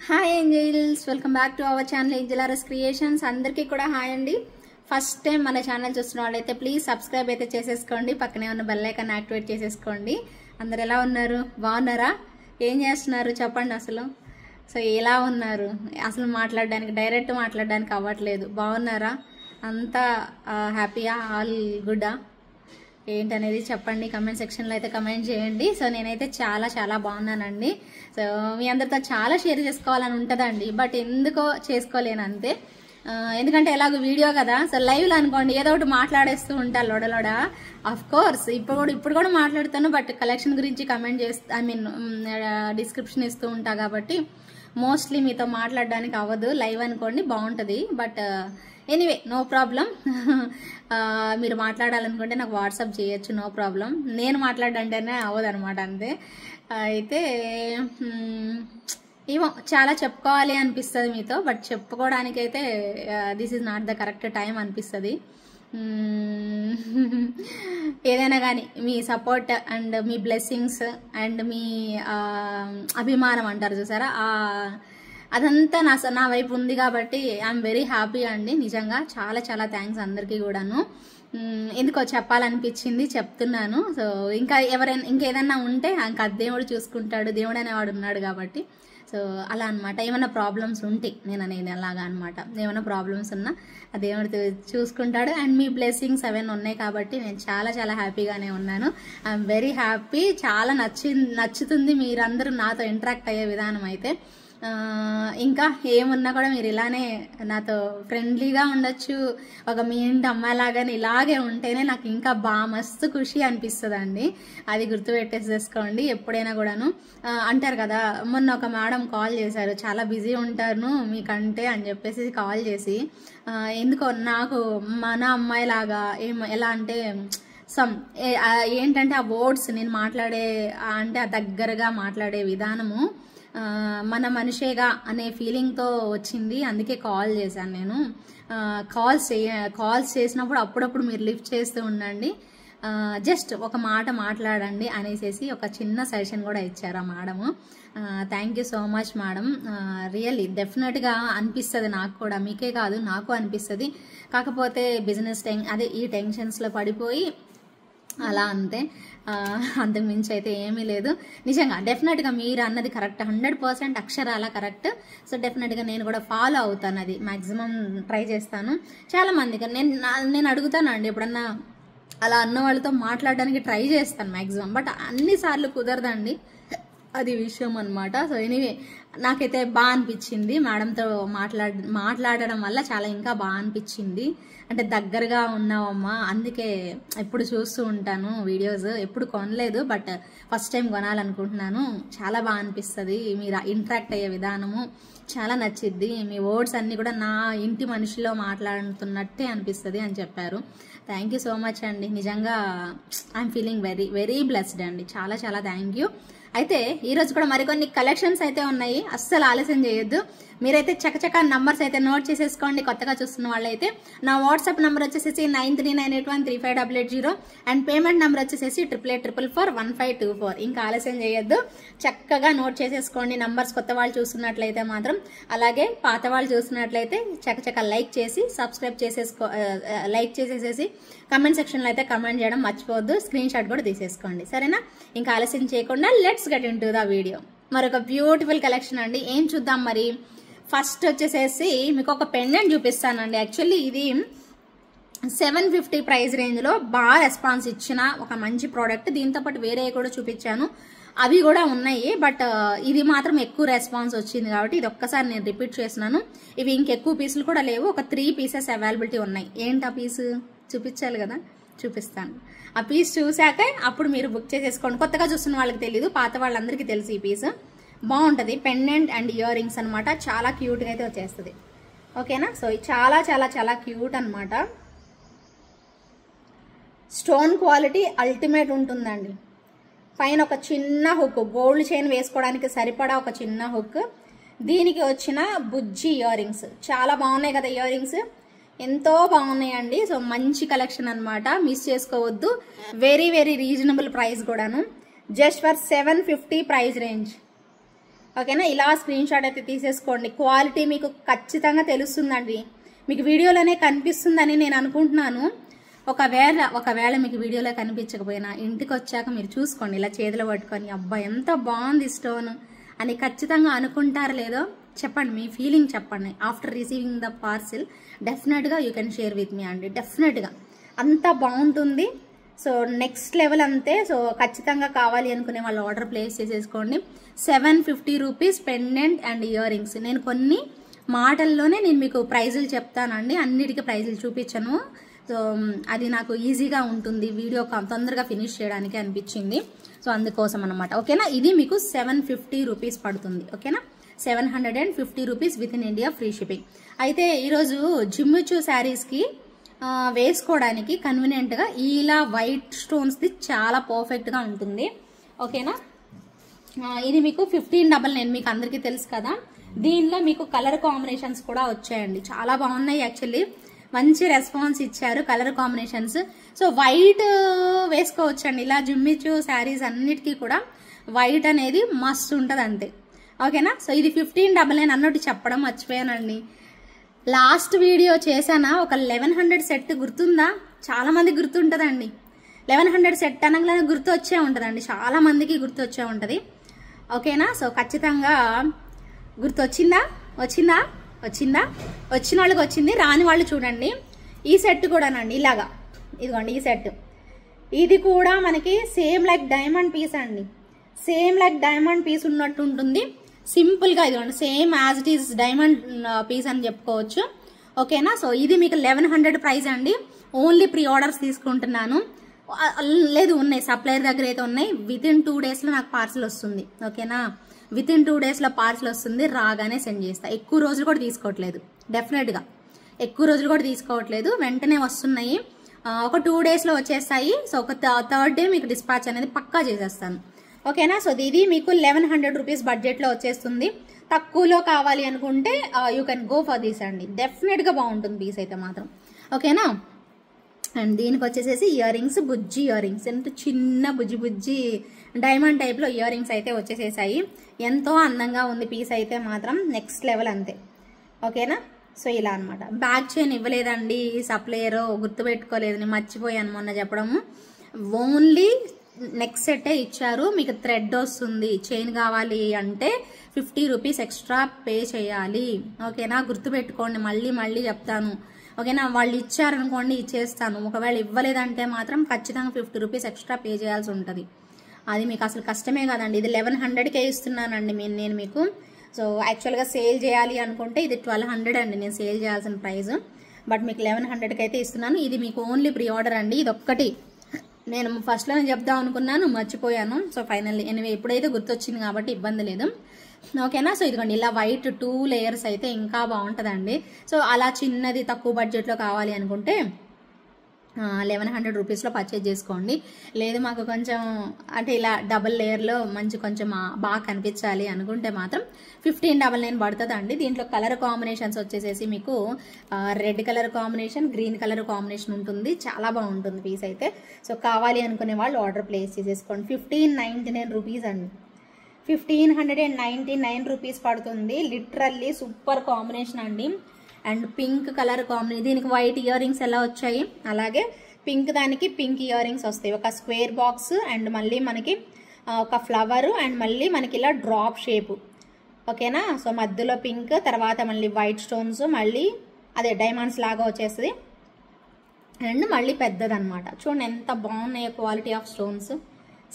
Hi angels, welcome back to our channel Angel RS creations. అందరికీ కూడా hi అండి. First time మన channel చూస్తున్న వాళ్ళైతే ప్లీజ్ సబ్స్క్రైబ్ అయితే చేసేసుకోండి, పక్కనే ఉన్న బెల్ ఐకాన్ యాక్టివేట్ చేసేసుకోండి. అందరు ఎలా ఉన్నారు? బాగున్నారా? ఏం చేస్తున్నారు చెప్పండి అసలు. సో ఎలా ఉన్నారు? అసలు డైరెక్ట్ మాట్లాడడానికి అవ్వట్లేదు. బాగున్నారా? అంతా హ్యాపీయా? ఆల్ గుడ్డా? ఏంటనేది చెప్పండి, కమెంట్ సెక్షన్లో అయితే కమెంట్ చేయండి. సో నేనైతే చాలా చాలా బాగున్నానండి. సో మీ అందరితో చాలా షేర్ చేసుకోవాలని ఉంటుందండి, బట్ ఎందుకో చేసుకోలేను అంతే. ఎందుకంటే ఎలాగో వీడియో కదా. సో లైవ్లో అనుకోండి ఏదో ఒకటి మాట్లాడేస్తూ ఉంటా లోడలోడ. అఫ్ కోర్స్ ఇప్పుడు కూడా మాట్లాడుతాను, బట్ కలెక్షన్ గురించి కమెంట్ డిస్క్రిప్షన్ ఇస్తూ ఉంటా కాబట్టి మోస్ట్లీ మీతో మాట్లాడడానికి అవ్వదు. లైవ్ అనుకోండి బాగుంటుంది, బట్ ఎనీవే నో ప్రాబ్లం. మీరు మాట్లాడాలనుకుంటే నాకు వాట్సాప్ చేయొచ్చు, నో ప్రాబ్లం. నేను మాట్లాడంటేనే అవ్వదు అనమాట అంతే. అయితే ఏమో చాలా చెప్పుకోవాలి అనిపిస్తుంది మీతో, బట్ చెప్పుకోవడానికైతే this is not the correct time అనిపిస్తుంది. ఏదైనా కానీ మీ సపోర్ట్ అండ్ మీ బ్లెస్సింగ్స్ అండ్ మీ అభిమానం అంటారు చూసారా, అదంతా నా వైపు ఉంది కాబట్టి ఐఎమ్ వెరీ హ్యాపీ అండి. నిజంగా చాలా చాలా థ్యాంక్స్ అందరికీ కూడాను. ఎందుకో చెప్పాలనిపించింది, చెప్తున్నాను. సో ఇంకేదన్నా ఉంటే ఇంకా దేవుడు చూసుకుంటాడు, దేవుడు అనేవాడు ఉన్నాడు కాబట్టి. సో అలా అనమాట. ఏమైనా ప్రాబ్లమ్స్ ఉంటే నేను అనేది అలాగా అనమాట. ఏమైనా ప్రాబ్లమ్స్ ఉన్నా ఆ దేవుడు చూసుకుంటాడు. అండ్ మీ బ్లెస్సింగ్స్ అవన్నీ ఉన్నాయి కాబట్టి నేను చాలా చాలా హ్యాపీగానే ఉన్నాను. I'm very happy. చాలా నచ్చుతుంది మీరందరూ నాతో ఇంటరాక్ట్ అయ్యే విధానం అయితే. ఇంకా ఏమున్నా కూడా మీరు ఇలానే నాతో ఫ్రెండ్లీగా ఉండొచ్చు, ఒక మీ ఇంటి అమ్మాయిలాగానే ఇలాగే ఉంటేనే నాకు ఇంకా బాగా మస్తు ఖుషి అనిపిస్తుంది అండి. అది గుర్తుపెట్టేసేసుకోండి ఎప్పుడైనా కూడాను. అంటారు కదా, మొన్న ఒక మేడం కాల్ చేశారు, చాలా బిజీ ఉంటాను మీకంటే అని చెప్పేసి కాల్ చేసి, ఎందుకో నాకు మన అమ్మాయిలాగా ఎలా అంటే ఏంటంటే ఆ వర్డ్స్ నేను మాట్లాడే అంటే ఆ దగ్గరగా మాట్లాడే విధానము మన మనిషేగా అనే ఫీలింగ్తో వచ్చింది. అందుకే కాల్ చేశాను నేను. కాల్స్ చేసినప్పుడు అప్పుడప్పుడు మీరు లిఫ్ట్ చేస్తూ ఉండండి, జస్ట్ ఒక మాట మాట్లాడండి అనేసి ఒక చిన్న సజెషన్ కూడా ఇచ్చారు ఆ madam. Thank you so much madam. Really డెఫినెట్గా అనిపిస్తుంది నాకు కూడా, మీకే కాదు నాకు అనిపిస్తుంది. కాకపోతే బిజినెస్ ఈ టెన్షన్స్లో పడిపోయి అలా అంతే, అంతకు మించి అయితే ఏమీ లేదు. నిజంగా డెఫినెట్గా మీరు అన్నది కరెక్ట్, 100% అక్షరాల కరెక్ట్. సో డెఫినెట్గా నేను కూడా ఫాలో అవుతాను, అది మ్యాక్సిమం ట్రై చేస్తాను. చాలా మందికి నేను అడుగుతానండి, ఎప్పుడన్నా అలా అన్న వాళ్ళతో మాట్లాడడానికి ట్రై చేస్తాను మ్యాక్సిమం, బట్ అన్నిసార్లు కుదరదండి, అది విషయం అనమాట. సో ఎనీవే నాకైతే బాగా అనిపించింది మేడంతో మాట్లాడడం వల్ల, చాలా ఇంకా బాగా అనిపించింది. అంటే దగ్గరగా ఉన్నావమ్మా, అందుకే ఎప్పుడు చూస్తూ ఉంటాను వీడియోస్. ఎప్పుడు కొనలేదు, బట్ ఫస్ట్ టైం కొనాలనుకుంటున్నాను. చాలా బాగా అనిపిస్తుంది, మీరు ఇంటరాక్ట్ అయ్యే విధానము చాలా నచ్చిద్ది. మీ వర్డ్స్ అన్నీ కూడా నా ఇంటి మనిషిలో మాట్లాడుతున్నట్టే అనిపిస్తుంది అని చెప్పారు. థ్యాంక్ యూ సో మచ్ అండి. నిజంగా I'm feeling very very blessed అండి. చాలా చాలా థ్యాంక్ యూ. అయితే ఈరోజు కూడా మరికొన్ని కలెక్షన్స్ అయితే ఉన్నాయి, అస్సలు ఆలస్యం చేయొద్దు. మీరైతే చకచక నంబర్స్ అయితే నోట్ చేసేసుకోండి. కొత్తగా చూస్తున్న వాళ్ళైతే నా వాట్సాప్ నెంబర్ వచ్చేసి 9398135880 అండ్ పేమెంట్ నెంబర్ వచ్చేసి 88441524. ఇంకా ఆలస్యం చేయొద్దు, చక్కగా నోట్ చేసేసుకోండి నంబర్స్. కొత్త వాళ్ళు చూస్తున్నట్లయితే మాత్రం, అలాగే పాత వాళ్ళు చూస్తున్నట్లయితే చకచక లైక్ చేసి సబ్స్క్రైబ్ లైక్ చేసేసేసి కమెంట్ సెక్షన్లో అయితే కమెంట్ చేయడం మర్చిపోవద్దు. స్క్రీన్ షాట్ కూడా తీసేసుకోండి, సరేనా? ఇంకా ఆలస్యం చేయకుండా let's get in to the video. మరొక బ్యూటిఫుల్ కలెక్షన్ అండి. ఏం చూద్దాం మరి. ఫస్ట్ వచ్చేసేసి మీకు ఒక పెండెంట్ చూపిస్తానండి. యాక్చువల్లీ ఇది 750 ప్రైస్ రేంజ్లో బాగా రెస్పాన్స్ ఇచ్చిన ఒక మంచి ప్రోడక్ట్. దీంతో పాటు వేరే కూడా చూపించాను, అవి కూడా ఉన్నాయి, బట్ ఇది మాత్రం ఎక్కువ రెస్పాన్స్ వచ్చింది కాబట్టి ఇది ఒక్కసారి నేను రిపీట్ చేస్తున్నాను. ఇవి ఇంకెక్కువ పీసులు కూడా లేవు, ఒక 3 పీసెస్ అవైలబిలిటీ ఉన్నాయి. ఏంటి ఆ పీసు చూపించాలి కదా, చూపిస్తాను. ఆ పీస్ చూశాక అప్పుడు మీరు బుక్ చేసేసుకోండి. కొత్తగా చూస్తున్న వాళ్ళకి తెలీదు, పాత వాళ్ళందరికీ తెలుసు ఈ పీస్. బాగుంటుంది, పెండెంట్ అండ్ ఇయర్ రింగ్స్ అనమాట. చాలా క్యూట్గా అయితే వచ్చేస్తుంది, ఓకేనా? సో చాలా చాలా చాలా క్యూట్ అనమాట. స్టోన్ క్వాలిటీ అల్టిమేట్ ఉంటుందండి. పైన ఒక చిన్న హుక్, గోల్డ్ చైన్ వేసుకోవడానికి సరిపడా ఒక చిన్న హుక్. దీనికి వచ్చిన బుజ్జి ఇయర్ రింగ్స్ చాలా బాగున్నాయి కదా, ఇయర్ రింగ్స్ ఎంతో బాగున్నాయండి. సో మంచి కలెక్షన్ అనమాట, మిస్ చేసుకోవద్దు. వెరీ వెరీ రీజనబుల్ ప్రైస్ కూడాను, జస్ట్ ఫర్ 750 ప్రైస్ రేంజ్. ఓకేనా. ఇలా స్క్రీన్ షాట్ అయితే తీసేసుకోండి. క్వాలిటీ మీకు ఖచ్చితంగా తెలుస్తుందండి, మీకు వీడియోలోనే కనిపిస్తుందని నేను అనుకుంటున్నాను. ఒకవేళ మీకు వీడియోలో కనిపించకపోయినా ఇంటికి వచ్చాక మీరు చూసుకోండి, ఇలా చేతిలో పట్టుకొని అబ్బా ఎంత బాగుంది స్టోన్ అని ఖచ్చితంగా అనుకుంటారు లేదో చెప్పండి, మీ ఫీలింగ్ చెప్పండి. ఆఫ్టర్ రిసీవింగ్ ద పార్సిల్ డెఫినెట్గా you can share with me అండి. డెఫినెట్గా అంత బాగుంటుంది. సో నెక్స్ట్ లెవెల్ అంతే. సో ఖచ్చితంగా కావాలి అనుకునే వాళ్ళు ఆర్డర్ ప్లేస్ చేసేసుకోండి. 750 rupees pendant and ear rings. నేను కొన్ని మాటల్లోనే నేను మీకు ప్రైజులు చెప్తానండి, అన్నిటికీ ప్రైజులు చూపించను. సో అది నాకు ఈజీగా ఉంటుంది, వీడియో తొందరగా ఫినిష్ చేయడానికి అనిపించింది. సో అందుకోసం అనమాట. ఓకేనా. ఇది మీకు 750 రూపీస్ పడుతుంది. ఓకేనా, 750 rupees with in India free shipping. అయితే ఈరోజు జిమ్మిచూ శారీస్కి వేసుకోవడానికి కన్వీనియంట్గా ఇలా వైట్ స్టోన్స్ది చాలా పర్ఫెక్ట్గా ఉంటుంది. ఓకేనా. ఇది మీకు 1599 మీకు అందరికీ తెలుసు కదా. దీనిలో మీకు కలర్ కాంబినేషన్స్ కూడా వచ్చాయండి, చాలా బాగున్నాయి. యాక్చువల్లీ మంచి రెస్పాన్స్ ఇచ్చారు కలర్ కాంబినేషన్స్. సో వైట్ వేసుకోవచ్చండి, ఇలా జిమ్మిచూ శారీస్ అన్నిటికీ కూడా వైట్ అనేది మస్త్ ఉంటుంది అంతే. ఓకేనా. సో ఇది 1599 అన్నట్టు చెప్పడం మర్చిపోయానండి. లాస్ట్ వీడియో చేశానా ఒక 1100 సెట్ గుర్తుందా? చాలా మందికి గుర్తుంటుందండి. 1100 సెట్ అనగానే గుర్తు వచ్చే ఉంటుందండి, చాలా మందికి గుర్తు వచ్చే ఉంటుంది. ఓకేనా. సో ఖచ్చితంగా గుర్తొచ్చిందా? వచ్చిన వాళ్ళకి వచ్చింది, రాని వాళ్ళు చూడండి. ఈ సెట్ కూడానండి ఇలాగా, ఇదిగోండి ఈ సెట్. ఇది కూడా మనకి సేమ్ లైక్ డైమండ్ పీస్ అండి, సేమ్ లైక్ డైమండ్ పీస్ ఉన్నట్టు ఉంటుంది. సింపుల్గా ఇదిగోండి same as it is diamond piece అని చెప్పుకోవచ్చు. ఓకేనా. సో ఇది మీకు 1100 ప్రైస్ అండి. ఓన్లీ ప్రీ ఆర్డర్స్ తీసుకుంటున్నాను. లేదు ఉన్నాయి, సప్లైర్ దగ్గర అయితే ఉన్నాయి. విత్ ఇన్ 2 డేస్లో నాకు పార్సిల్ వస్తుంది. ఓకేనా, విత్ ఇన్ 2 డేస్లో పార్సిల్ వస్తుంది, రాగానే సెండ్ చేస్తా. ఎక్కువ రోజులు కూడా తీసుకోవట్లేదు, డెఫినెట్గా ఎక్కువ రోజులు కూడా తీసుకోవట్లేదు, వెంటనే వస్తున్నాయి. ఒక 2 డేస్లో వచ్చేస్తాయి. సో ఒక థర్డ్ డే మీకు డిస్పాచ్ అనేది పక్కా చేసేస్తాను. ఓకేనా. సో ఇది మీకు 1100 రూపీస్ బడ్జెట్లో వచ్చేస్తుంది. తక్కువలో కావాలి అనుకుంటే you can go for this అండి, డెఫినెట్గా బాగుంటుంది పీస్ అయితే మాత్రం. ఓకేనా. అండ్ దీనికి వచ్చేసేసి ఇయర్ రింగ్స్, బుజ్జి ఇయర్ రింగ్స్, ఎంత చిన్న బుజ్జి డైమండ్ టైప్లో ఇయర్ రింగ్స్ అయితే వచ్చేసేసాయి. ఎంతో అందంగా ఉంది పీస్ అయితే మాత్రం, నెక్స్ట్ లెవెల్ అంతే. ఓకేనా. సో ఇలా అనమాట. బ్యాక్ చైన్ ఇవ్వలేదండి సప్లయర్, గుర్తుపెట్టుకోలేదు, నేను మర్చిపోయాను మొన్న చెప్పడము. ఓన్లీ నెక్స్ట్ సెట్టే ఇచ్చారు. మీకు థ్రెడ్ వస్తుంది, చైన్ కావాలి అంటే 50 రూపీస్ ఎక్స్ట్రా పే చేయాలి. ఓకేనా, గుర్తుపెట్టుకోండి, మళ్ళీ చెప్తాను. ఓకేనా, వాళ్ళు ఇచ్చారనుకోండి ఇచ్చేస్తాను, ఒకవేళ ఇవ్వలేదంటే మాత్రం ఖచ్చితంగా 50 రూపీస్ ఎక్స్ట్రా పే చేయాల్సి ఉంటుంది. అది మీకు అసలు కష్టమే కదండి. ఇది 1100కే ఇస్తున్నానండి నేను మీకు. సో యాక్చువల్గా సేల్ చేయాలి అనుకుంటే ఇది 1200 అండి నేను సేల్ చేయాల్సిన ప్రైస్, బట్ మీకు 1100కి అయితే ఇస్తున్నాను. ఇది మీకు ఓన్లీ ప్రీ ఆర్డర్ అండి. ఇది ఒక్కటి నేను ఫస్ట్లోనే చెప్దాం అనుకున్నాను, మర్చిపోయాను. సో ఫైనల్లీ ఎనివే ఇప్పుడైతే గుర్తొచ్చింది కాబట్టి ఇబ్బంది లేదు. ఓకేనా. సో ఇదిగోండి ఇలా వైట్ 2 లేయర్స్ అయితే ఇంకా బాగుంటుందండి. సో అలా చిన్నది తక్కువ బడ్జెట్లో కావాలి అనుకుంటే 1100 రూపీస్లో పర్చేజ్ చేసుకోండి. లేదు మాకు కొంచెం అంటే ఇలా డబుల్ లేయర్లో మంచి కొంచెం బాగా కనిపించాలి అనుకుంటే మాత్రం 1599 పడుతుంది అండి. దీంట్లో కలర్ కాంబినేషన్స్ వచ్చేసేసి మీకు red colour combination, green colour combination ఉంటుంది, చాలా బాగుంటుంది పీస్ అయితే. సో కావాలి అనుకునే వాళ్ళు ఆర్డర్ ప్లేస్ చేసేసుకోండి. 1599 రూపీస్ అండి, 1599 రూపీస్ పడుతుంది. లిటరల్లీ సూపర్ కాంబినేషన్ అండి. అండ్ పింక్ కలర్ కాంబినేషన్, దీనికి వైట్ ఇయర్ రింగ్స్ ఎలా వచ్చాయి అలాగే పింక్ దానికి పింక్ ఇయర్ రింగ్స్ వస్తాయి. ఒక స్క్వేర్ బాక్స్ అండ్ మళ్ళీ మనకి ఒక ఫ్లవర్ అండ్ మళ్ళీ మనకి ఇలా డ్రాప్ షేపు. ఓకేనా. సో మధ్యలో పింక్, తర్వాత మళ్ళీ వైట్ స్టోన్స్, మళ్ళీ అదే డైమండ్స్ లాగా వచ్చేస్తుంది అండ్ మళ్ళీ పెద్దదన్నమాట. చూడండి ఎంత బాగున్నాయో quality of stones,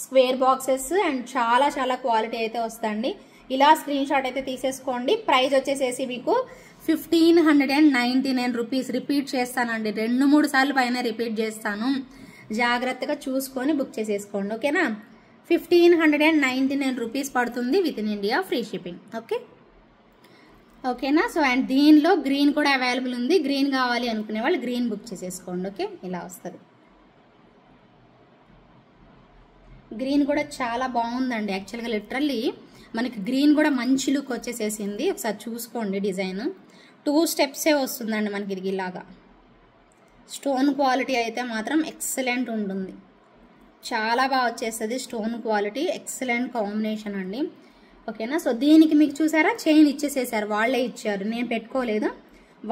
square boxes and చాలా క్వాలిటీ అయితే వస్తుంది. ఇలా స్క్రీన్ షాట్ అయితే తీసేసుకోండి. ప్రైస్ వచ్చేసేసి మీకు 1599 రూపీస్. రిపీట్ చేస్తానండి, 2-3 సార్లు పైన రిపీట్ చేస్తాను, జాగ్రత్తగా చూసుకొని బుక్ చేసేసుకోండి. ఓకేనా. 1599 రూపీస్ పడుతుంది with in India free shipping. ఓకేనా. సో అండ్ దీనిలో గ్రీన్ కూడా అవైలబుల్ ఉంది, గ్రీన్ కావాలి అనుకునే వాళ్ళు గ్రీన్ బుక్ చేసేసుకోండి. ఓకే, ఇలా వస్తుంది. గ్రీన్ కూడా చాలా బాగుందండి. యాక్చువల్గా లిటరల్లీ మనకి గ్రీన్ కూడా మంచి లుక్ వచ్చేసేసింది. ఒకసారి చూసుకోండి, డిజైన్ 2 స్టెప్సే వస్తుందండి మనకి. ఇది ఇలాగా స్టోన్ క్వాలిటీ అయితే మాత్రం ఎక్సలెంట్ ఉంటుంది, చాలా బాగా వచ్చేస్తుంది స్టోన్ క్వాలిటీ, ఎక్సలెంట్ కాంబినేషన్ అండి. ఓకేనా. సో దీనికి మీకు చూసారా చైన్ ఇచ్చేసేసారు, వాళ్ళే ఇచ్చారు, నేను పెట్టుకోలేదు,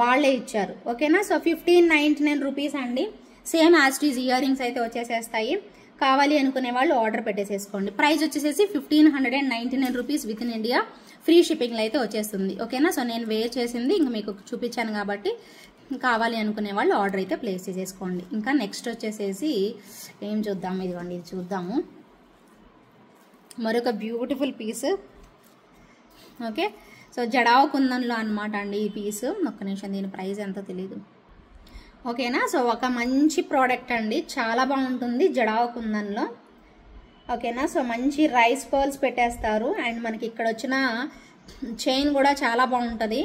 వాళ్ళే ఇచ్చారు. ఓకేనా. సో 1599 రూపీస్ అండి. సేమ్ యాస్టీజ్ ఇయర్ రింగ్స్ అయితే వచ్చేసేస్తాయి. కావాలి అనుకునే వాళ్ళు ఆర్డర్ పెట్టేసేసుకోండి. ప్రైస్ వచ్చేసేసి 1599 rupees with in India, free షిప్పింగ్లో అయితే వచ్చేస్తుంది. ఓకేనా. సో నేను వేర్ చేసింది ఇంకా మీకు చూపించాను కాబట్టి కావాలి అనుకునే వాళ్ళు ఆర్డర్ అయితే ప్లేస్ చేసేసుకోండి. ఇంకా నెక్స్ట్ వచ్చేసేసి ఏం చూద్దాము, ఇదిగోండి ఇది చూద్దాము, మరొక beautiful piece. Okay. So jadau కుందన్లో అనమాట అండి ఈ పీస్. ఒక్క నిమిషం, దీని ప్రైస్ ఎంతో తెలీదు. ఓకేనా. సో ఒక మంచి ప్రోడక్ట్ అండి, చాలా బాగుంటుంది జడావు కుందన్లో. ఓకేనా. సో మంచి రైస్ పర్ల్స్ పెట్టేస్తారు అండ్ మనకి ఇక్కడ వచ్చిన చైన్ కూడా చాలా బాగుంటుంది.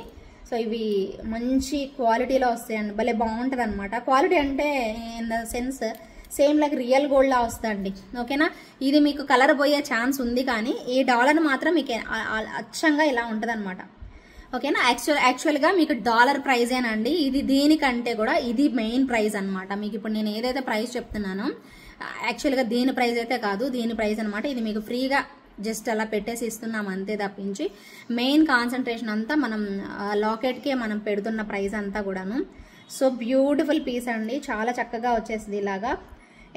సో ఇవి మంచి క్వాలిటీలో వస్తాయండి, భలే బాగుంటుంది అనమాట. క్వాలిటీ అంటే in the sense same like real గోల్డ్లా వస్తుందండి. ఓకేనా. ఇది మీకు కలర్ పోయే ఛాన్స్ ఉంది కానీ ఈ డాలర్ మాత్రం మీకు అచ్చంగా ఇలా ఉంటుంది అనమాట. ఓకేనా. యాక్చువల్గా మీకు డాలర్ ప్రైజేనండి ఇది, దీనికంటే కూడా ఇది మెయిన్ ప్రైజ్ అనమాట. మీకు ఇప్పుడు నేను ఏదైతే ప్రైస్ చెప్తున్నానో యాక్చువల్గా దీని ప్రైస్ అయితే కాదు, దీని ప్రైస్ అనమాట. ఇది మీకు ఫ్రీగా జస్ట్ అలా పెట్టేసి ఇస్తున్నాం అంతే తప్పించి మెయిన్ కాన్సన్ట్రేషన్ అంతా మనం లాకెట్కే మనం పెడుతున్న ప్రైస్ అంతా కూడాను. సో బ్యూటిఫుల్ పీస్ అండి, చాలా చక్కగా వచ్చేసింది ఇలాగా.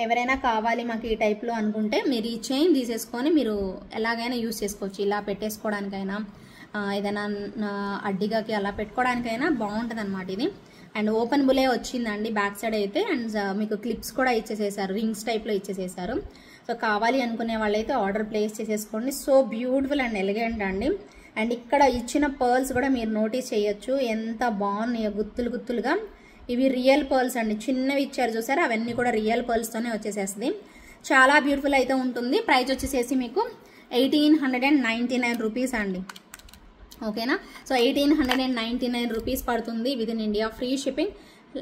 ఎవరైనా కావాలి మాకు ఈ టైప్లో అనుకుంటే మీరు ఈ చైన్ తీసేసుకొని మీరు ఎలాగైనా యూజ్ చేసుకోవచ్చు. ఇలా పెట్టేసుకోవడానికైనా ఏదైనా అడ్డిగాకి అలా పెట్టుకోవడానికైనా బాగుంటుంది అనమాట ఇది. అండ్ ఓపెన్ బులే వచ్చిందండి బ్యాక్ సైడ్ అయితే. అండ్ మీకు క్లిప్స్ కూడా ఇచ్చేసేసారు, రింగ్స్ టైప్లో ఇచ్చేసేసారు. సో కావాలి అనుకునే వాళ్ళైతే ఆర్డర్ ప్లేస్ చేసేసుకోండి. సో బ్యూటిఫుల్ అండ్ ఎలిగెంట్ అండి. అండ్ ఇక్కడ ఇచ్చిన పర్ల్స్ కూడా మీరు నోటీస్ చేయొచ్చు, ఎంత బాగున్నాయో గుత్తులు గుత్తులుగా. ఇవి రియల్ పర్ల్స్ అండి, చిన్నవి ఇచ్చారు చూసారా, అవన్నీ కూడా రియల్ పర్ల్స్తోనే వచ్చేసేస్తుంది. చాలా బ్యూటిఫుల్ అయితే ఉంటుంది. ప్రైస్ వచ్చేసేసి మీకు 1899 రూపీస్ అండి. ఓకేనా. సో 1899 రూపీస్ పడుతుంది with in India, free shipping.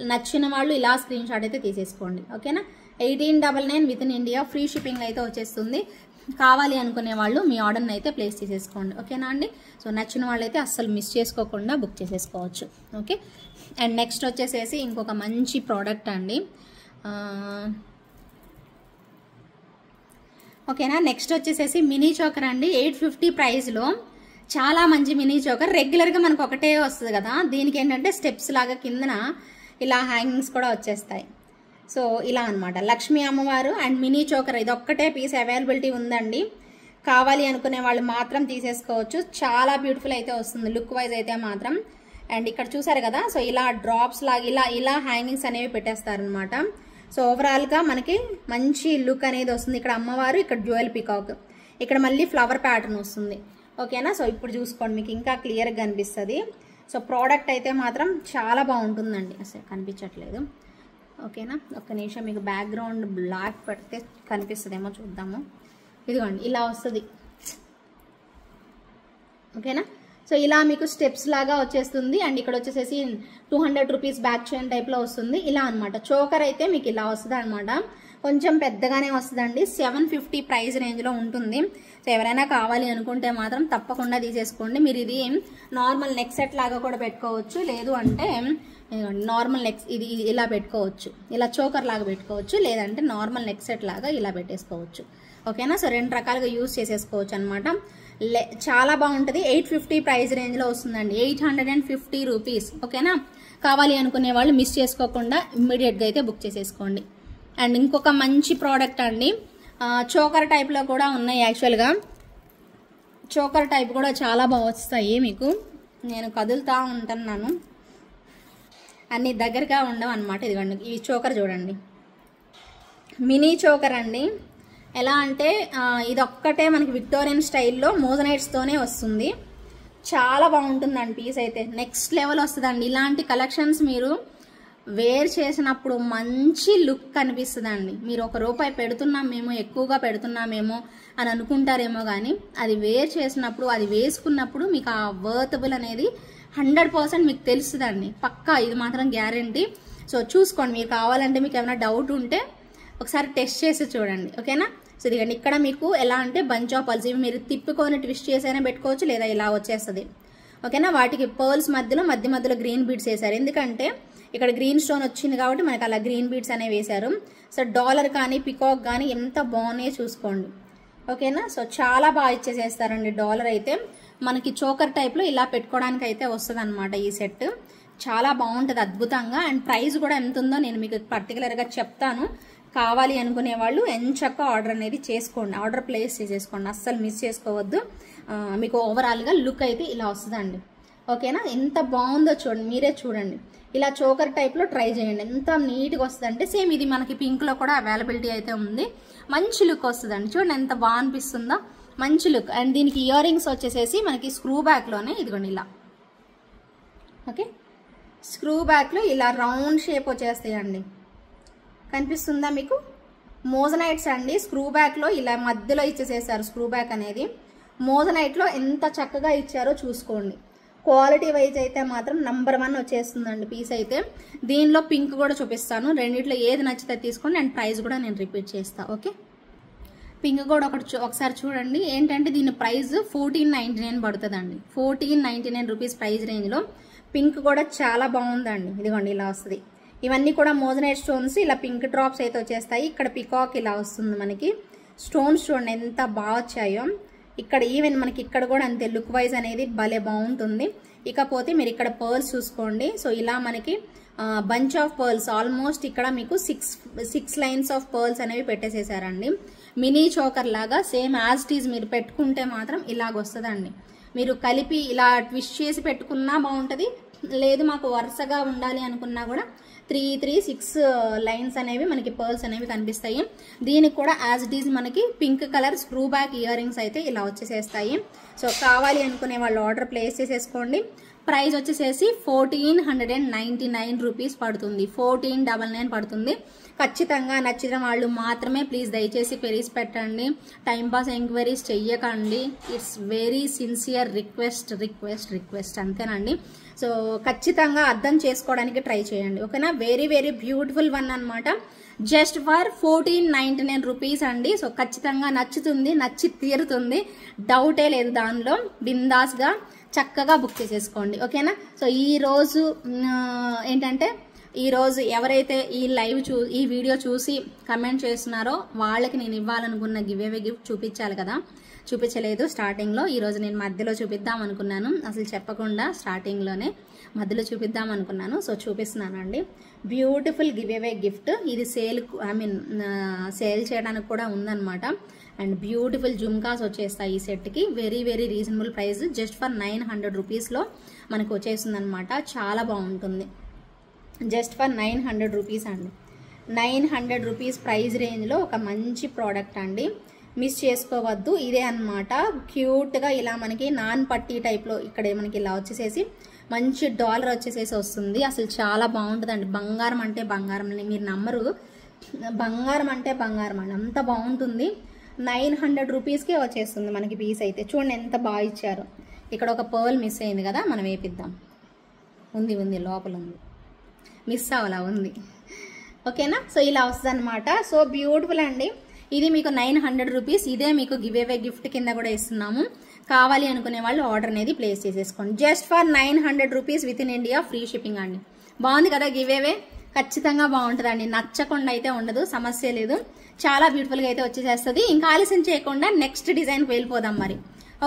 నచ్చిన వాళ్ళు ఇలా స్క్రీన్ షాట్ అయితే తీసేసుకోండి. ఓకేనా. 1899 with in India, free shipping అయితే వచ్చేస్తుంది. కావాలి అనుకునే వాళ్ళు మీ ఆర్డర్ని అయితే ప్లేస్ చేసేసుకోండి. ఓకేనా అండి. సో నచ్చిన వాళ్ళైతే అస్సలు మిస్ చేసుకోకుండా బుక్ చేసేసుకోవచ్చు. ఓకే. అండ్ నెక్స్ట్ వచ్చేసేసి ఇంకొక మంచి ప్రోడక్ట్ అండి. ఓకేనా. నెక్స్ట్ వచ్చేసేసి మినీ చోకర్ అండి, 850 ప్రైస్లో చాలా మంచి మినీ చోకర్. రెగ్యులర్గా మనకు ఒకటే వస్తుంది కదా, దీనికి ఏంటంటే స్టెప్స్ లాగా కిందన ఇలా హ్యాంగింగ్స్ కూడా వచ్చేస్తాయి. సో ఇలా అనమాట, లక్ష్మీ అమ్మవారు అండ్ మినీ చోకర్ ఇది ఒక్కటే పీస్ అవైలబిలిటీ ఉందండి. కావాలి అనుకునే వాళ్ళు మాత్రం తీసేసుకోవచ్చు. చాలా బ్యూటిఫుల్ అయితే వస్తుంది లుక్ వైజ్ అయితే మాత్రం. అండ్ ఇక్కడ చూసారు కదా, సో ఇలా డ్రాప్స్ లాగా ఇలా ఇలా హ్యాంగింగ్స్ అనేవి పెట్టేస్తారనమాట. సో ఓవరాల్గా మనకి మంచి లుక్ అనేది వస్తుంది. ఇక్కడ అమ్మవారు, ఇక్కడ జ్యువెల్ పికాక్, ఇక్కడ మళ్ళీ ఫ్లవర్ ప్యాటర్న్ వస్తుంది. ఓకేనా. సో ఇప్పుడు చూసుకోండి మీకు ఇంకా క్లియర్గా కనిపిస్తుంది. సో ప్రోడక్ట్ అయితే మాత్రం చాలా బాగుంటుందండి, అసలు కనిపించట్లేదు. ఓకేనా. ఒక్క నిమిషం మీకు బ్యాక్గ్రౌండ్ బ్లాక్ పెడితే కనిపిస్తుందేమో చూద్దాము. ఇదిగోండి ఇలా వస్తుంది. ఓకేనా. సో ఇలా మీకు స్టెప్స్ లాగా వచ్చేస్తుంది. అండ్ ఇక్కడ వచ్చేసేసి 200 రూపీస్ బ్యాక్ చైన్ టైప్లో వస్తుంది. ఇలా అనమాట. చోకర్ అయితే మీకు ఇలా వస్తుంది అనమాట, కొంచెం పెద్దగానే వస్తుందండి. 750 ప్రైస్ రేంజ్లో ఉంటుంది. సో ఎవరైనా కావాలి అనుకుంటే మాత్రం తప్పకుండా తీసేసుకోండి. మీరు ఇది నార్మల్ నెక్ సెట్ లాగా కూడా పెట్టుకోవచ్చు, లేదు అంటే నార్మల్ నెక్ ఇది ఇలా పెట్టుకోవచ్చు, ఇలా చోకర్ లాగా పెట్టుకోవచ్చు, లేదంటే నార్మల్ నెక్ సెట్ లాగా ఇలా పెట్టేసుకోవచ్చు. ఓకేనా. సో రెండు రకాలుగా యూజ్ చేసేసుకోవచ్చు అనమాట. చాలా బాగుంటుంది. 850 ప్రైస్ రేంజ్లో వస్తుందండి, 850 రూపీస్. ఓకేనా. కావాలి అనుకునే వాళ్ళు మిస్ చేసుకోకుండా ఇమ్మీడియట్గా అయితే బుక్ చేసేసుకోండి. అండ్ ఇంకొక మంచి ప్రోడక్ట్ అండి, చోకర్ టైప్లో కూడా ఉన్నాయి. యాక్చువల్గా చోకర్ టైప్ కూడా చాలా బాగా వస్తాయి మీకు. నేను కదులుతూ ఉంటున్నాను, అన్ని దగ్గరగా ఉండవు అనమాట. ఇదిగోండి ఈ చోకర్ చూడండి, మినీ చోకర్ అండి. ఎలా అంటే ఇదొక్కటే మనకి విక్టోరియన్ స్టైల్లో మోజనైట్స్తోనే వస్తుంది. చాలా బాగుంటుందండి పీస్ అయితే, నెక్స్ట్ లెవెల్ వస్తుందండి. ఇలాంటి కలెక్షన్స్ మీరు వేర్ చేసినప్పుడు మంచి లుక్ కనిపిస్తుందండి. మీరు ₹1 పెడుతున్నామేమో, ఎక్కువగా పెడుతున్నామేమో అని అనుకుంటారేమో, కానీ అది వేర్ చేసినప్పుడు, అది వేసుకున్నప్పుడు మీకు ఆ వర్తబుల్ అనేది 100% మీకు తెలుస్తుందండి, పక్కా. ఇది మాత్రం గ్యారంటీ. సో చూసుకోండి, మీరు కావాలంటే మీకు ఏమైనా డౌట్ ఉంటే ఒకసారి టెస్ట్ చేసి చూడండి. ఓకేనా. సో ఇదిగండి ఇక్కడ మీకు ఎలా అంటే బంచ్ ఆఫ్ పర్ల్స్, ఇవి మీరు తిప్పుకొని ట్విస్ట్ చేసైనా పెట్టుకోవచ్చు, లేదా ఇలా వచ్చేస్తుంది. ఓకేనా. వాటికి పర్ల్స్ మధ్యలో గ్రీన్ బీడ్స్ వేసారు, ఎందుకంటే ఇక్కడ గ్రీన్ స్టోన్ వచ్చింది కాబట్టి మనకి అలా గ్రీన్ బీడ్స్ అనేవి వేశారు. సో డాలర్ కానీ పికాక్ కానీ ఎంత బాగున్నాయో చూసుకోండి. ఓకేనా. సో చాలా బాగా ఇచ్చేసేస్తారండి. డాలర్ అయితే మనకి చోకర్ టైప్లో ఇలా పెట్టుకోవడానికి అయితే వస్తుంది అనమాట ఈ సెట్. చాలా బాగుంటుంది అద్భుతంగా. అండ్ ప్రైస్ కూడా ఎంత ఉందో నేను మీకు పర్టికులర్గా చెప్తాను. కావాలి అనుకునే వాళ్ళు ఎంచక్కా ఆర్డర్ అనేది చేసుకోండి, ఆర్డర్ ప్లేస్ చేసేసుకోండి, అస్సలు మిస్ చేసుకోవద్దు. మీకు ఓవరాల్గా లుక్ అయితే ఇలా వస్తుందండి. ఓకేనా. ఎంత బాగుందో చూడండి, మీరే చూడండి. ఇలా చోకర్ టైప్లో ట్రై చేయండి, ఎంత నీట్గా వస్తుంది అంటే సేమ్ ఇది మనకి పింక్లో కూడా అవైలబిలిటీ అయితే ఉంది. మంచి లుక్ వస్తుందండి. చూడండి ఎంత బాగా అనిపిస్తుందో, మంచి లుక్. అండ్ దీనికి ఇయర్ రింగ్స్ వచ్చేసేసి మనకి స్క్రూ బ్యాక్లోనే ఇదిగోండి ఇలా. ఓకే, స్క్రూ బ్యాక్లో ఇలా రౌండ్ షేప్ వచ్చేస్తాయండి. కనిపిస్తుందా మీకు? మోజనైట్స్ అండి. స్క్రూ బ్యాక్లో ఇలా మధ్యలో ఇచ్చేసేసారు స్క్రూ బ్యాక్ అనేది. మోజనైట్లో ఎంత చక్కగా ఇచ్చారో చూసుకోండి. క్వాలిటీ వైజ్ అయితే మాత్రం నంబర్ 1 వచ్చేస్తుందండి పీస్ అయితే. దీనిలో పింక్ కూడా చూపిస్తాను, రెండిట్లో ఏది నచ్చితే తీసుకోండి. అండ్ ప్రైస్ కూడా నేను రిపీట్ చేస్తాను. ఓకే, పింక్ కూడా ఒకసారి చూడండి. ఏంటంటే దీని ప్రైస్ 1499 పడుతుందండి. 1499 రూపీస్ ప్రైస్ రేంజ్లో పింక్ కూడా చాలా బాగుందండి. ఇదిగోండి ఇలా వస్తుంది. ఇవన్నీ కూడా మోజనైట్ స్టోన్స్, ఇలా పింక్ డ్రాప్స్ అయితే వచ్చేస్తాయి. ఇక్కడ పికాక్ ఇలా వస్తుంది మనకి. స్టోన్స్ చూడండి ఎంత బాగా వచ్చాయో. ఇక్కడ ఈవెన్ మనకి ఇక్కడ కూడా అంతే లుక్ వైజ్ అనేది భలే బాగుంటుంది. ఇకపోతే మీరు ఇక్కడ పర్ల్స్ చూసుకోండి. సో ఇలా మనకి బంచ్ ఆఫ్ పర్ల్స్ ఆల్మోస్ట్ ఇక్కడ మీకు సిక్స్ లైన్స్ ఆఫ్ పర్ల్స్ అనేవి పెట్టేసేసారండి. మినీ చోకర్ లాగా సేమ్ యాజ్ టీజ్ మీరు పెట్టుకుంటే మాత్రం ఇలాగ వస్తుందండి. మీరు కలిపి ఇలా ట్విస్ట్ చేసి పెట్టుకున్నా బాగుంటుంది, లేదు మాకు వరుసగా ఉండాలి అనుకున్నా కూడా 6 లైన్స్ అనేవి మనకి పర్ల్స్ అనేవి కనిపిస్తాయి. దీనికి కూడా యాజ్ ఇట్ ఈజ్ మనకి pink colour screw back ear rings అయితే ఇలా వచ్చేసేస్తాయి. సో కావాలి అనుకునే వాళ్ళు ఆర్డర్ ప్లేస్ చేసేసుకోండి. ప్రైస్ వచ్చేసేసి 1499 రూపీస్ పడుతుంది, 1499 పడుతుంది. ఖచ్చితంగా నచ్చిన వాళ్ళు మాత్రమే ప్లీజ్ దయచేసి క్వెరీస్ పెట్టండి, టైంపాస్ ఎంక్వైరీస్ చెయ్యకండి. ఇట్స్ వెరీ సిన్సియర్ రిక్వెస్ట్ అంతేనండి. సో ఖచ్చితంగా అర్థం చేసుకోవడానికి ట్రై చేయండి. ఓకేనా. వెరీ వెరీ బ్యూటిఫుల్ వన్ అనమాట. జస్ట్ ఫర్ 1499 రూపీస్ అండి. సో ఖచ్చితంగా నచ్చుతుంది, నచ్చి తీరుతుంది, డౌటే లేదు దానిలో. బిందాస్గా చక్కగా బుక్ చేసేసుకోండి. ఓకేనా. సో ఈరోజు ఏంటంటే ఈరోజు ఎవరైతే ఈ వీడియో చూసి కమెంట్ చేస్తున్నారో వాళ్ళకి నేను ఇవ్వాలనుకున్న గివ్ గిఫ్ట్ చూపించాలి కదా, చూపించలేదు స్టార్టింగ్లో. ఈరోజు నేను మధ్యలో చూపిద్దాం అనుకున్నాను, అసలు చెప్పకుండా స్టార్టింగ్లోనే మధ్యలో చూపిద్దాం అనుకున్నాను. సో చూపిస్తున్నానండి. Beautiful give gift. ఇది సేల్ చేయడానికి కూడా ఉందన్నమాట. అండ్ బ్యూటిఫుల్ జుమ్కాస్ వచ్చేస్తాయి ఈ సెట్కి. Very very reasonable price, just for 900 రూపీస్లో మనకు వచ్చేస్తుంది అనమాట. చాలా బాగుంటుంది. జస్ట్ ఫర్ 900 రూపీస్ అండి. 900 రూపీస్ ప్రైస్ రేంజ్లో ఒక మంచి ప్రోడక్ట్ అండి, మిస్ చేసుకోవద్దు. ఇదే అనమాట. క్యూట్గా ఇలా మనకి నాన్ పట్టీ టైప్లో ఇక్కడ మనకి ఇలా వచ్చేసేసి మంచి డాలర్ వచ్చేసేసి వస్తుంది. అసలు చాలా బాగుంటుందండి. బంగారం అంటే బంగారం అని మీరు నమ్మరు, బంగారం అంటే బంగారం అండి, అంత బాగుంటుంది. 900 రూపీస్కే వచ్చేస్తుంది మనకి పీస్ అయితే. చూడండి ఎంత బాగా ఇచ్చారు. ఇక్కడ ఒక పర్ల్ మిస్ అయింది కదా, మనం వేపిద్దాం. ఉంది లోపల ఉంది, మిస్ అవ్వాలా ఉంది. ఓకేనా. సో ఇలా వస్తుంది అనమాట. సో బ్యూటిఫుల్ అండి. ఇది మీకు 900 రూపీస్. ఇదే మీకు గివ్ గిఫ్ట్ కింద కూడా ఇస్తున్నాము. కావాలి అనుకునే వాళ్ళు ఆర్డర్ అనేది ప్లేస్ చేసేసుకోండి. Just for 900 rupees with in India, free shipping అండి. బాగుంది కదా గివ్ ఖచ్చితంగా బాగుంటుందండి, నచ్చకుండా అయితే ఉండదు, సమస్య లేదు. చాలా బ్యూటిఫుల్గా అయితే వచ్చేసేస్తుంది. ఇంకా ఆలస్యం చేయకుండా నెక్స్ట్ డిజైన్కి వెళ్ళిపోదాం మరి.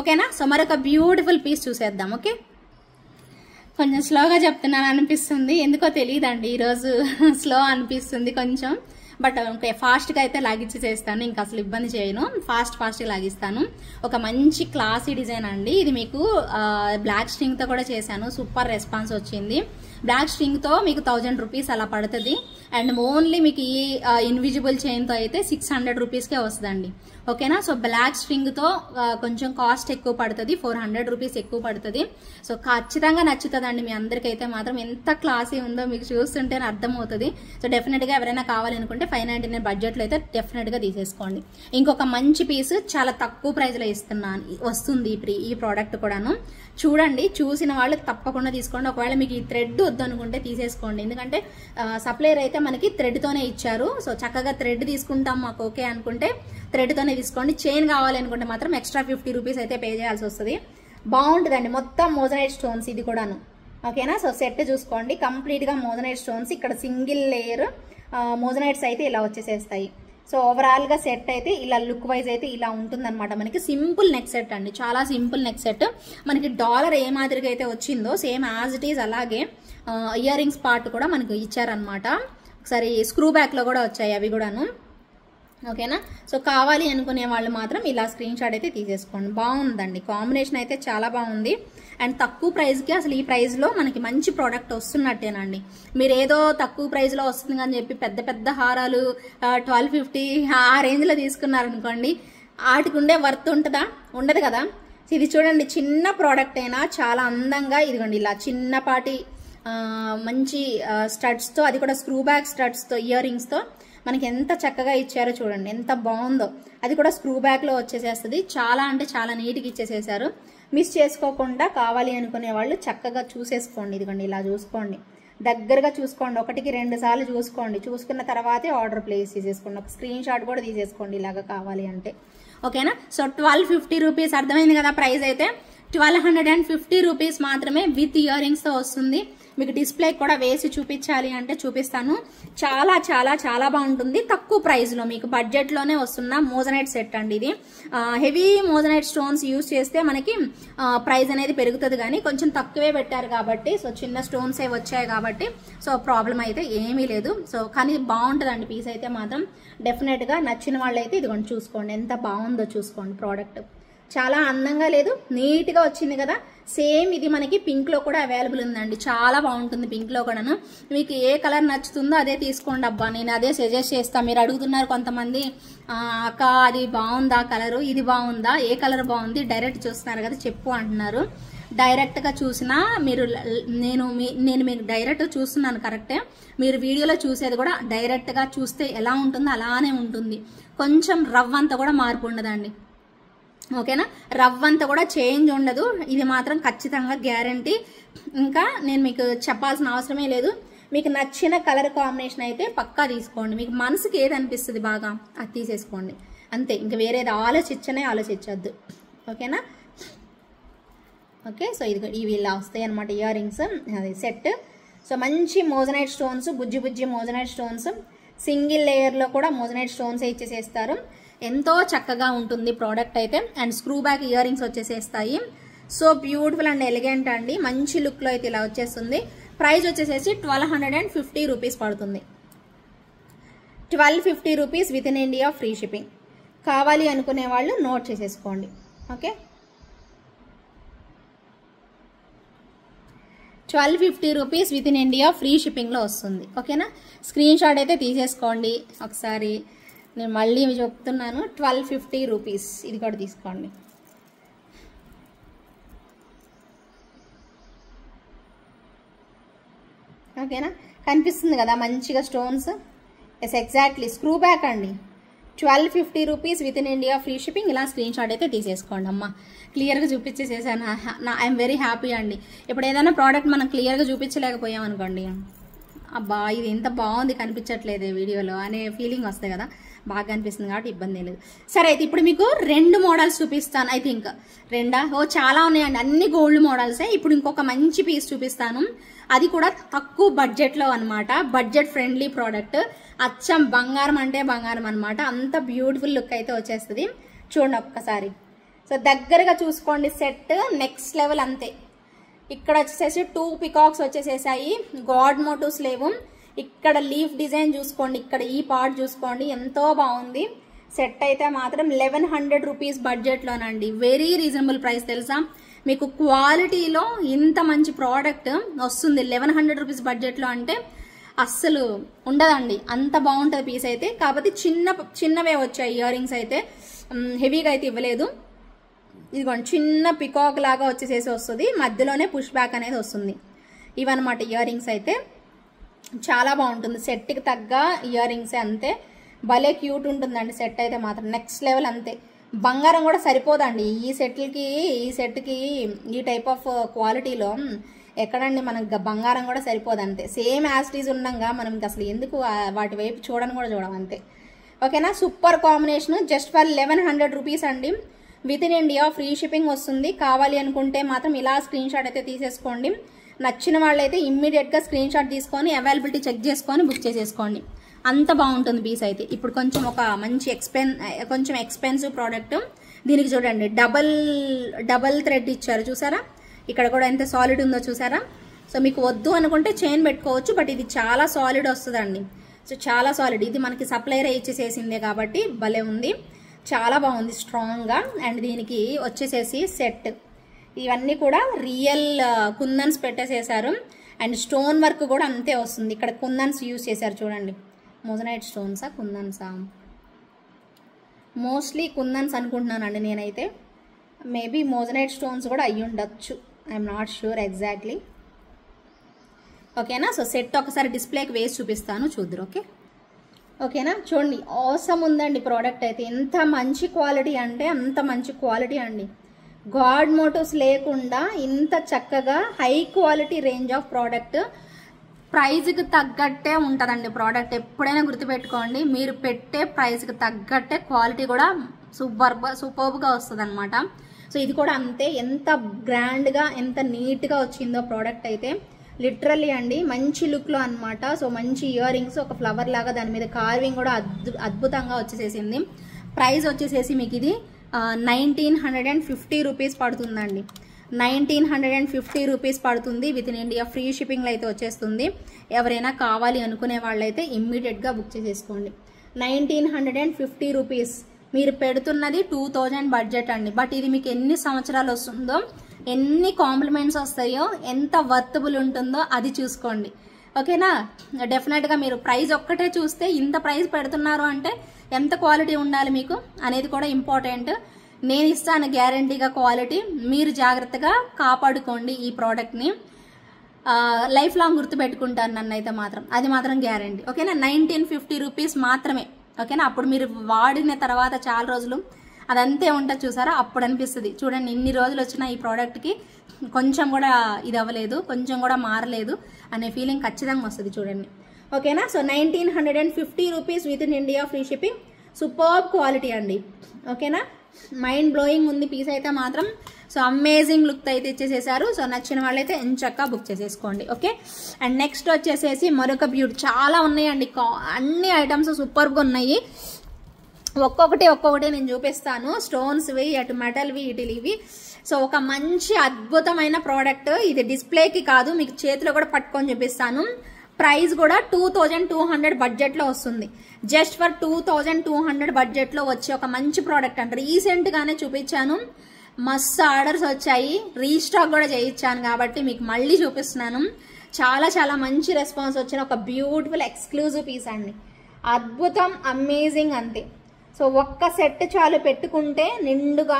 ఓకేనా. సో మరొక బ్యూటిఫుల్ పీస్ చూసేద్దాం. ఓకే, కొంచెం స్లోగా చెప్తున్నాను అనిపిస్తుంది, ఎందుకో తెలియదండి ఈరోజు స్లో అనిపిస్తుంది కొంచెం. బట్ ఇంకా ఫాస్ట్గా అయితే లాగిచ్చి చేస్తాను, ఇంకా అసలు ఇబ్బంది చేయను, ఫాస్ట్గా లాగిస్తాను. ఒక మంచి క్లాసీ డిజైన్ అండి. ఇది మీకు బ్లాక్ స్ట్రింగ్తో కూడా చేశాను, సూపర్ రెస్పాన్స్ వచ్చింది. బ్లాక్ స్ట్రింగ్తో మీకు 1000 రూపీస్ అలా పడుతుంది. అండ్ ఓన్లీ మీకు ఈ ఇన్విజిబుల్ చైన్తో అయితే 600 రూపీస్కే వస్తుందండి. ఓకేనా. సో బ్లాక్ స్ట్రింగ్తో కొంచెం కాస్ట్ ఎక్కువ పడుతుంది, 400 రూపీస్ ఎక్కువ పడుతుంది. సో ఖచ్చితంగా నచ్చుతుందండి మీ అందరికైతే మాత్రం. ఎంత క్లాసీ ఉందో మీకు చూస్తుంటేనే అర్థమవుతుంది. సో డెఫినెట్గా ఎవరైనా కావాలనుకుంటే 599 బడ్జెట్లో అయితే డెఫినెట్గా తీసేసుకోండి. ఇంకొక మంచి పీస్ చాలా తక్కువ ప్రైస్లో వస్తుంది ఈ ప్రోడక్ట్ కూడాను. చూడండి, చూసిన వాళ్ళు తప్పకుండా తీసుకోండి. ఒకవేళ మీకు ఈ థ్రెడ్ వద్దు అనుకుంటే తీసేసుకోండి, ఎందుకంటే సప్లైర్ అయితే మనకి థ్రెడ్తోనే ఇచ్చారు. సో చక్కగా థ్రెడ్ తీసుకుంటాం మాకు ఓకే అనుకుంటే థ్రెడ్తోనే తీసుకోండి. చైన్ కావాలి అనుకుంటే మాత్రం ఎక్స్ట్రా 50 రూపీస్ అయితే పే చేయాల్సి వస్తుంది. బాగుంటుందండి. మొత్తం మోజనైట్ స్టోన్స్ ఇది కూడాను. ఓకేనా. సో సెట్ చూసుకోండి, కంప్లీట్గా మోజనైట్ స్టోన్స్. ఇక్కడ సింగిల్ లేయర్ మోజనైట్స్ అయితే ఇలా వచ్చేసేస్తాయి. సో ఓవరాల్గా సెట్ అయితే ఇలా లుక్ వైజ్ అయితే ఇలా ఉంటుందన్నమాట. మనకి సింపుల్ నెక్ సెట్ అండి, చాలా సింపుల్ నెక్ సెట్. మనకి డాలర్ ఏ మాదిరిగా అయితే వచ్చిందో సేమ్ యాజ్ ఇట్ ఈజ్ అలాగే ఇయర్ రింగ్స్ పార్ట్ కూడా మనకి ఇచ్చారనమాట. ఒకసారి స్క్రూ బ్యాక్లో కూడా వచ్చాయి అవి కూడాను. ఓకేనా. సో కావాలి అనుకునే వాళ్ళు మాత్రం ఇలా స్క్రీన్ షాట్ అయితే తీసేసుకోండి. బాగుందండి, కాంబినేషన్ అయితే చాలా బాగుంది. అండ్ తక్కువ ప్రైస్కి అసలు ఈ ప్రైస్లో మనకి మంచి ప్రోడక్ట్ వస్తున్నట్టేనండి. మీరు ఏదో తక్కువ ప్రైస్లో వస్తుంది అని చెప్పి పెద్ద పెద్ద హారాలు 1250 ఆ రేంజ్లో తీసుకున్నారనుకోండి, వాటికి ఉండే వర్త్ ఉంటుందా? ఉండదు కదా. ఇది చూడండి, చిన్న ప్రోడక్ట్ అయినా చాలా అందంగా ఇదిగోండి ఇలా చిన్నపాటి మంచి స్టడ్స్తో, అది కూడా స్క్రూ బ్యాక్ స్టడ్స్తో, ఇయర్ రింగ్స్తో మనకి ఎంత చక్కగా ఇచ్చారో చూడండి, ఎంత బాగుందో. అది కూడా స్క్రూ బ్యాక్లో వచ్చేసేస్తుంది. చాలా అంటే చాలా నీట్గా ఇచ్చేసేసారు. మిస్ చేసుకోకుండా కావాలి అనుకునే వాళ్ళు చక్కగా చూసేసుకోండి. ఇదిగోండి ఇలా చూసుకోండి, దగ్గరగా చూసుకోండి, 1కి 2 సార్లు చూసుకోండి. చూసుకున్న తర్వాతే ఆర్డర్ ప్లేస్ చేసేసుకోండి. ఒక స్క్రీన్ షాట్ కూడా తీసేసుకోండి ఇలాగా కావాలి అంటే. ఓకేనా. సో 1250 రూపీస్, అర్థమైంది కదా ప్రైస్ అయితే. 1250 రూపీస్ మాత్రమే విత్ ఇయర్ రింగ్స్తో వస్తుంది. మీకు డిస్ప్లే కూడా వేసి చూపించాలి అంటే చూపిస్తాను. చాలా చాలా చాలా బాగుంటుంది. తక్కువ ప్రైస్లో మీకు బడ్జెట్లోనే వస్తున్న మోజనైట్ సెట్ అండి ఇది. హెవీ మోజనైట్ స్టోన్స్ యూజ్ చేస్తే మనకి ప్రైస్ అనేది పెరుగుతుంది, కానీ కొంచెం తక్కువే పెట్టారు కాబట్టి, సో చిన్న స్టోన్స్ ఏ వచ్చాయి కాబట్టి సో ప్రాబ్లం అయితే ఏమీ లేదు. సో కానీ బాగుంటుందండి పీస్ అయితే మాత్రం. డెఫినెట్గా నచ్చిన వాళ్ళు అయితే ఇదిగోండి చూసుకోండి, ఎంత బాగుందో చూసుకోండి. ప్రోడక్ట్ చాలా అందంగా లేదు, నీట్గా వచ్చింది కదా. సేమ్ ఇది మనకి పింక్లో కూడా అవైలబుల్ ఉందండి, చాలా బాగుంటుంది పింక్లో కూడాను. మీకు ఏ కలర్ నచ్చుతుందో అదే తీసుకోండి అబ్బా, నేను అదే సజెస్ట్ చేస్తాను. మీరు అడుగుతున్నారు కొంతమంది, అక్క అది బాగుందా కలరు, ఇది బాగుందా, ఏ కలర్ బాగుంది, డైరెక్ట్ చూస్తున్నారు కదా చెప్పు అంటున్నారు. డైరెక్ట్గా చూసినా మీరు, నేను మీకు డైరెక్ట్ చూస్తున్నాను కరెక్టే, మీరు వీడియోలో చూసేది కూడా డైరెక్ట్గా చూస్తే ఎలా ఉంటుందో అలానే ఉంటుంది. కొంచెం రవ్వంతా కూడా మార్పు ఉండదండి. ఓకేనా, రవ్వంతా కూడా చేంజ్ ఉండదు, ఇది మాత్రం ఖచ్చితంగా గ్యారంటీ. ఇంకా నేను మీకు చెప్పాల్సిన అవసరమే లేదు. మీకు నచ్చిన కలర్ కాంబినేషన్ అయితే పక్కా తీసుకోండి. మీకు మనసుకి ఏది అనిపిస్తుంది బాగా అది తీసేసుకోండి అంతే, ఇంకా వేరేది ఆలోచించద్దు. ఓకేనా. ఓకే, సో ఇవి ఇలా వస్తాయి అనమాట ఇయర్ రింగ్స్, అది సెట్. సో మంచి మోజనైట్ స్టోన్స్, బుజ్జి మోజనైట్ స్టోన్స్, సింగిల్ లేయర్లో కూడా మోజనైట్ స్టోన్స్ ఇచ్చేసేస్తారు. ఎంతో చక్కగా ఉంటుంది ప్రోడక్ట్ అయితే. And screw back ear rings వచ్చేసేస్తాయి. సో బ్యూటిఫుల్ అండ్ ఎలిగెంట్ అండి, మంచి లుక్లో అయితే ఇలా వచ్చేస్తుంది. ప్రైస్ వచ్చేసేసి 1250 రూపీస్ పడుతుంది. 1250 rupees with in India free shipping. కావాలి అనుకునే వాళ్ళు నోట్ చేసేసుకోండి. Okay, 1250 rupees with in India free షిప్పింగ్లో వస్తుంది. ఓకేనా, స్క్రీన్ షాట్ అయితే తీసేసుకోండి. ఒకసారి నేను మళ్ళీ చెప్తున్నాను, 1250 రూపీస్, ఇది కూడా తీసుకోండి. ఓకేనా, కనిపిస్తుంది కదా మంచిగా stones. Yes, exactly screw back అండి. 1250 rupees with in India free shipping. ఇలా స్క్రీన్ షాట్ అయితే తీసేసుకోండి అమ్మ. క్లియర్గా చూపించేసేసాను, ఐఎమ్ వెరీ హ్యాపీ అండి. ఇప్పుడు ఏదైనా ప్రోడక్ట్ మనం క్లియర్గా చూపించలేకపోయాం అనుకోండి, అబ్బా ఇది ఎంత బాగుంది కనిపించట్లేదు వీడియోలో అనే ఫీలింగ్ వస్తాయి కదా, బాగా అనిపిస్తుంది కాబట్టి ఇబ్బంది లేదు. సరే, అయితే ఇప్పుడు మీకు 2 మోడల్స్ చూపిస్తాను. ఐ థింక్ చాలా ఉన్నాయండి, అన్ని గోల్డ్ మోడల్సే. ఇప్పుడు ఇంకొక మంచి పీస్ చూపిస్తాను, అది కూడా తక్కువ బడ్జెట్లో అనమాట. బడ్జెట్ ఫ్రెండ్లీ ప్రోడక్ట్, అచ్చం బంగారం అంటే బంగారం అనమాట. అంత బ్యూటిఫుల్ లుక్ అయితే వచ్చేస్తుంది. చూడండి ఒక్కసారి. సో దగ్గరగా చూసుకోండి, సెట్ నెక్స్ట్ లెవెల్ అంతే. ఇక్కడ వచ్చేసేసి 2 పికాక్స్ వచ్చేసేసాయి, గాడ్ మోటివ్స్ లేవు. ఇక్కడ లీఫ్ డిజైన్ చూసుకోండి, ఇక్కడ ఈ పార్ట్ చూసుకోండి, ఎంతో బాగుంది. సెట్ అయితే మాత్రం 1100 రూపీస్ బడ్జెట్లోనండి. వెరీ రీజనబుల్ ప్రైస్ తెలుసా మీకు. క్వాలిటీలో ఇంత మంచి ప్రోడక్ట్ వస్తుంది 1100 రూపీస్ బడ్జెట్లో అంటే అస్సలు ఉండదండి, అంత బాగుంటుంది పీస్ అయితే. కాకపోతే చిన్నవే వచ్చాయి ఇయర్ రింగ్స్ అయితే, హెవీగా అయితే ఇవ్వలేదు. ఇదిగోండి చిన్న పికాక్ లాగా వచ్చేసేసి వస్తుంది, మధ్యలోనే పుష్ బ్యాక్ అనేది వస్తుంది. ఇవన్నమాట ఇయర్ రింగ్స్ అయితే, చాలా బాగుంటుంది. సెట్కి తగ్గ ఇయర్ రింగ్సే అంతే, భలే క్యూట్ ఉంటుందండి సెట్ అయితే మాత్రం నెక్స్ట్ లెవెల్ అంతే. బంగారం కూడా సరిపోదండి ఈ సెట్కి ఈ టైప్ ఆఫ్ క్వాలిటీలో ఎక్కడండి మనకు బంగారం కూడా సరిపోదు అంతే. సేమ్ యాస్టీస్ ఉండగా మనం అసలు ఎందుకు వాటి వైపు చూడని కూడా చూడం అంతే. ఓకేనా, super combination. Just for 1100 rupees అండి. With in India free shipping వస్తుంది. కావాలి అనుకుంటే మాత్రం ఇలా స్క్రీన్ షాట్ అయితే తీసేసుకోండి. నచ్చిన వాళ్ళైతే ఇమ్మీడియట్గా స్క్రీన్ షాట్ తీసుకొని అవైలబిలిటీ చెక్ చేసుకొని బుక్ చేసేసుకోండి. అంత బాగుంటుంది పీస్ అయితే. ఇప్పుడు కొంచెం ఒక మంచి కొంచెం ఎక్స్పెన్సివ్ ప్రోడక్ట్. దీనికి చూడండి డబల్ థ్రెడ్ ఇచ్చారు చూసారా, ఇక్కడ కూడా ఎంత సాలిడ్ ఉందో చూసారా. సో మీకు వద్దు అనుకుంటే చైన్ పెట్టుకోవచ్చు, బట్ ఇది చాలా సాలిడ్ వస్తుందండి. సో చాలా సాలిడ్, ఇది మనకి సప్లైర్ ఇచ్చేసేసిందే కాబట్టి భలే ఉంది, చాలా బాగుంది స్ట్రాంగ్గా. అండ్ దీనికి వచ్చేసేసి సెట్, ఇవన్నీ కూడా రియల్ కుందన్స్ పెట్టేసేసారు. అండ్ స్టోన్ వర్క్ కూడా అంతే వస్తుంది. ఇక్కడ కుందన్స్ యూజ్ చేశారు చూడండి, మోజనైట్ స్టోన్సా కుందన్సా, మోస్ట్లీ కుందన్స్ అనుకుంటున్నానండి నేనైతే. మేబీ మోజనైట్ స్టోన్స్ కూడా అయ్యి ఉండొచ్చు, ఐఎమ్ నాట్ ష్యూర్ ఎగ్జాక్ట్లీ. ఓకేనా. సో సెట్ ఒకసారి డిస్ప్లేకి వేసి చూపిస్తాను, చూద్దరు. ఓకేనా. చూడండి ఆసమ్ ఉందండి ప్రోడక్ట్ అయితే. ఎంత మంచి క్వాలిటీ అంటే అంత మంచి క్వాలిటీ అండి. గాడ్ మోటివ్స్ లేకుండా ఇంత చక్కగా high quality range of product, ప్రైజ్కి తగ్గట్టే ఉంటుందండి ప్రోడక్ట్. ఎప్పుడైనా గుర్తుపెట్టుకోండి, మీరు పెట్టే ప్రైస్కి తగ్గట్టే క్వాలిటీ కూడా సూపర్గా వస్తుంది అనమాట. సో ఇది కూడా అంతే, ఎంత గ్రాండ్గా ఎంత నీట్గా వచ్చిందో ప్రోడక్ట్ అయితే లిటరల్లీ అండి. మంచి లుక్లో అనమాట. సో మంచి ఇయర్ రింగ్స్, ఒక ఫ్లవర్ లాగా దాని మీద కార్వింగ్ కూడా అద్భుతంగా వచ్చేసేసింది. ప్రైస్ వచ్చేసేసి మీకు ఇది 1950 రూపీస్ పడుతుందండి. 1950 రూపీస్ పడుతుంది. విత్ ఇన్ ఇండియా ఫ్రీ షిప్పింగ్లో అయితే వచ్చేస్తుంది. ఎవరైనా కావాలి అనుకునే వాళ్ళైతే ఇమ్మీడియట్గా బుక్ చేసేసుకోండి. 1950 రూపీస్, మీరు పెడుతున్నది 2000 బడ్జెట్ అండి. బట్ ఇది మీకు ఎన్ని సంవత్సరాలు వస్తుందో, ఎన్ని కాంప్లిమెంట్స్ వస్తాయో, ఎంత వర్తబుల్ ఉంటుందో అది చూసుకోండి. ఓకేనా. డెఫినెట్గా మీరు ప్రైస్ ఒక్కటే చూస్తే ఇంత ప్రైస్ పెడుతున్నారు అంటే ఎంత క్వాలిటీ ఉండాలి మీకు అనేది కూడా ఇంపార్టెంట్. నేను ఇస్తాను గ్యారంటీగా క్వాలిటీ, మీరు జాగ్రత్తగా కాపాడుకోండి ఈ ప్రోడక్ట్ని. లైఫ్ లాంగ్ గుర్తుపెట్టుకుంటాను నన్ను అయితే మాత్రం, అది మాత్రం గ్యారంటీ. ఓకేనా. 1950 రూపీస్ మాత్రమే. ఓకేనా. అప్పుడు మీరు వాడిన తర్వాత చాలా రోజులు అదంతే ఉంటుంది చూసారా, అప్పుడు అనిపిస్తుంది చూడండి ఇన్ని రోజులు వచ్చిన ఈ ప్రోడక్ట్కి కొంచెం కూడా ఇది అవ్వలేదు, కొంచెం కూడా మారలేదు అనే ఫీలింగ్ ఖచ్చితంగా వస్తుంది చూడండి. ఓకేనా. So 1950 rupees with in India free shipping, super quality అండి. ఓకేనా. మైండ్ బ్లోయింగ్ ఉంది పీస్ అయితే మాత్రం. సో అమేజింగ్ లుక్ అయితే ఇచ్చేసేసారు. సో నచ్చిన వాళ్ళైతే ఎంచక్కా బుక్ చేసేసుకోండి. ఓకే. అండ్ నెక్స్ట్ వచ్చేసేసి మరొక బ్యూటీ, చాలా ఉన్నాయండి, అన్ని ఐటమ్స్ సూపర్గా ఉన్నాయి. ఒక్కొక్కటి నేను చూపిస్తాను. స్టోన్స్వి, అటు మెటల్వి, ఇటువి. సో ఒక మంచి అద్భుతమైన ప్రోడక్ట్ ఇది. డిస్ప్లేకి కాదు, మీకు చేతిలో కూడా పట్టుకొని చూపిస్తాను. ప్రైస్ కూడా 2200 బడ్జెట్లో వస్తుంది. జస్ట్ ఫర్ 2200 బడ్జెట్లో వచ్చి ఒక మంచి ప్రోడక్ట్ అంట. రీసెంట్గానే చూపించాను, మస్తు ఆర్డర్స్ వచ్చాయి, రీస్టాక్ కూడా చేయించాను కాబట్టి మీకు మళ్ళీ చూపిస్తున్నాను. చాలా చాలా మంచి రెస్పాన్స్ వచ్చిన ఒక బ్యూటిఫుల్ ఎక్స్క్లూజివ్ పీస్ అండి. అద్భుతం, అమేజింగ్ అంతే. సో ఒక్క సెట్ చాలు పెట్టుకుంటే నిండుగా.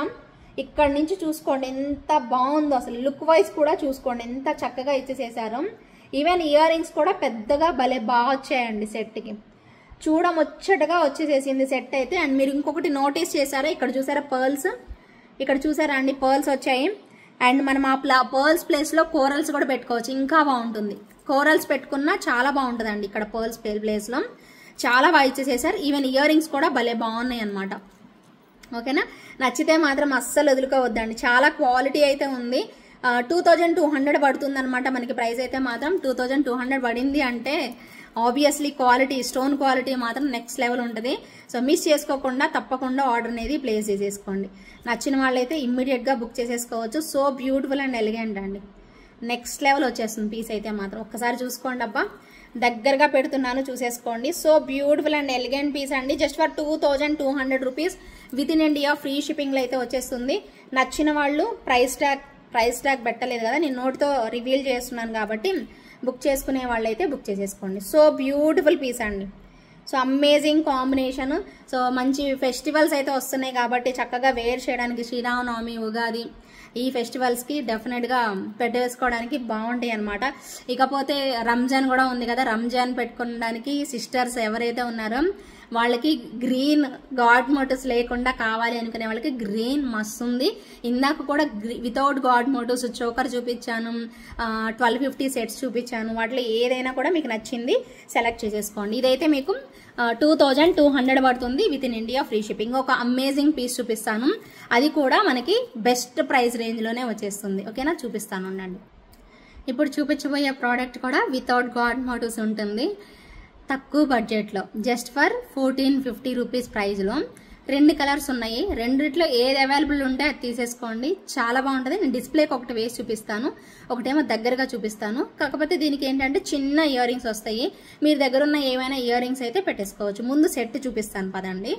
ఇక్కడ నుంచి చూసుకోండి ఎంత బాగుందో, అసలు లుక్ వైజ్ కూడా చూసుకోండి ఎంత చక్కగా ఇచ్చేసేసారు. ఈవెన్ ఇయర్ రింగ్స్ కూడా పెద్దగా భలే బాగా వచ్చాయండి సెట్కి, చూడముచ్చటగా వచ్చేసేసింది సెట్ అయితే. అండ్ మీరు ఇంకొకటి నోటీస్ చేశారా, ఇక్కడ చూసారా పర్ల్స్, ఇక్కడ చూసారా అండి పర్ల్స్ వచ్చాయి. అండ్ మనం ఆ పర్ల్స్ ప్లేస్లో కోరల్స్ కూడా పెట్టుకోవచ్చు, ఇంకా బాగుంటుంది. కోరల్స్ పెట్టుకున్నా చాలా బాగుంటుందండి ఇక్కడ పర్ల్స్ ప్లేస్లో. చాలా బాగా ఇచ్చేసేసారు. ఈవెన్ ఇయర్ రింగ్స్ కూడా భలే బాగున్నాయి అనమాట. ఓకేనా. నచ్చితే మాత్రం అస్సలు వదులుకోవద్దండి, చాలా క్వాలిటీ అయితే ఉంది. 2200 పడుతుంది అనమాట మనకి ప్రైస్ అయితే మాత్రం. 2200 పడింది అంటే ఆబ్వియస్లీ క్వాలిటీ, స్టోన్ క్వాలిటీ మాత్రం నెక్స్ట్ లెవెల్ ఉంటుంది. సో మిస్ చేసుకోకుండా తప్పకుండా ఆర్డర్ అనేది ప్లేస్ చేసేసుకోండి. నచ్చిన వాళ్ళైతే ఇమ్మీడియట్గా బుక్ చేసేసుకోవచ్చు. సో బ్యూటిఫుల్ అండ్ ఎలిగెంట్ అండి, నెక్స్ట్ లెవెల్ వచ్చేస్తుంది పీస్ అయితే మాత్రం. ఒక్కసారి చూసుకోండి అబ్బా, దగ్గరగా పెడుతున్నాను చూసేసుకోండి. So beautiful and elegant piece అండి. Just for 2200 rupees with in India free షిప్పింగ్లో అయితే వచ్చేస్తుంది. నచ్చిన వాళ్ళు ప్రైస్ ట్యాగ్ పెట్టలేదు కదా, నేను నోట్తో రివీల్ చేస్తున్నాను కాబట్టి బుక్ చేసుకునే వాళ్ళైతే బుక్ చేసేసుకోండి. సో బ్యూటిఫుల్ పీస్ అండి. So amazing combination. సో మంచి ఫెస్టివల్స్ అయితే వస్తున్నాయి కాబట్టి చక్కగా వేర్ చేయడానికి, శ్రీరామనవమి, ఉగాది ఈ ఫెస్టివల్స్కి డెఫినెట్గా పెట్టేసుకోవడానికి బాగుంటాయి అనమాట. ఇకపోతే రంజాన్ కూడా ఉంది కదా, రంజాన్ పెట్టుకోవడానికి సిస్టర్స్ ఎవరైతే ఉన్నారో వాళ్ళకి గ్రీన్ గాడ్ మోటివ్స్ లేకుండా కావాలి అనుకునే వాళ్ళకి గ్రీన్ మస్తు ఉంది. ఇందాక కూడా వితౌట్ గాడ్ మోటివ్స్ చోకర్ చూపించాను, 1250 సెట్స్ చూపించాను. వాటిలో ఏదైనా కూడా మీకు నచ్చింది సెలెక్ట్ చేసేసుకోండి. ఇదైతే మీకు 2200 పడుతుంది with in India free shipping. ఒక అమేజింగ్ పీస్ చూపిస్తాను, అది కూడా మనకి బెస్ట్ ప్రైస్ రేంజ్లోనే వచ్చేస్తుంది. ఓకేనా, చూపిస్తాను ఉండండి. ఇప్పుడు చూపించబోయే ప్రోడక్ట్ కూడా వితౌట్ గాడ్ మోటివ్స్ ఉంటుంది. తక్కువ బడ్జెట్లో జస్ట్ ఫర్ 1450 రూపీస్ ప్రైస్లో 2 కలర్స్ ఉన్నాయి. రెండిట్లో ఏది అవైలబుల్ ఉంటే అది తీసేసుకోండి. చాలా బాగుంటుంది. నేను డిస్ప్లేకి ఒకటి వేసి చూపిస్తాను, ఒకటేమో దగ్గరగా చూపిస్తాను. కాకపోతే దీనికి ఏంటంటే చిన్న ఇయర్ రింగ్స్ వస్తాయి. మీరు దగ్గర ఉన్న ఏమైనా ఇయర్ రింగ్స్ అయితే పెట్టేసుకోవచ్చు. ముందు సెట్ చూపిస్తాను పదండి.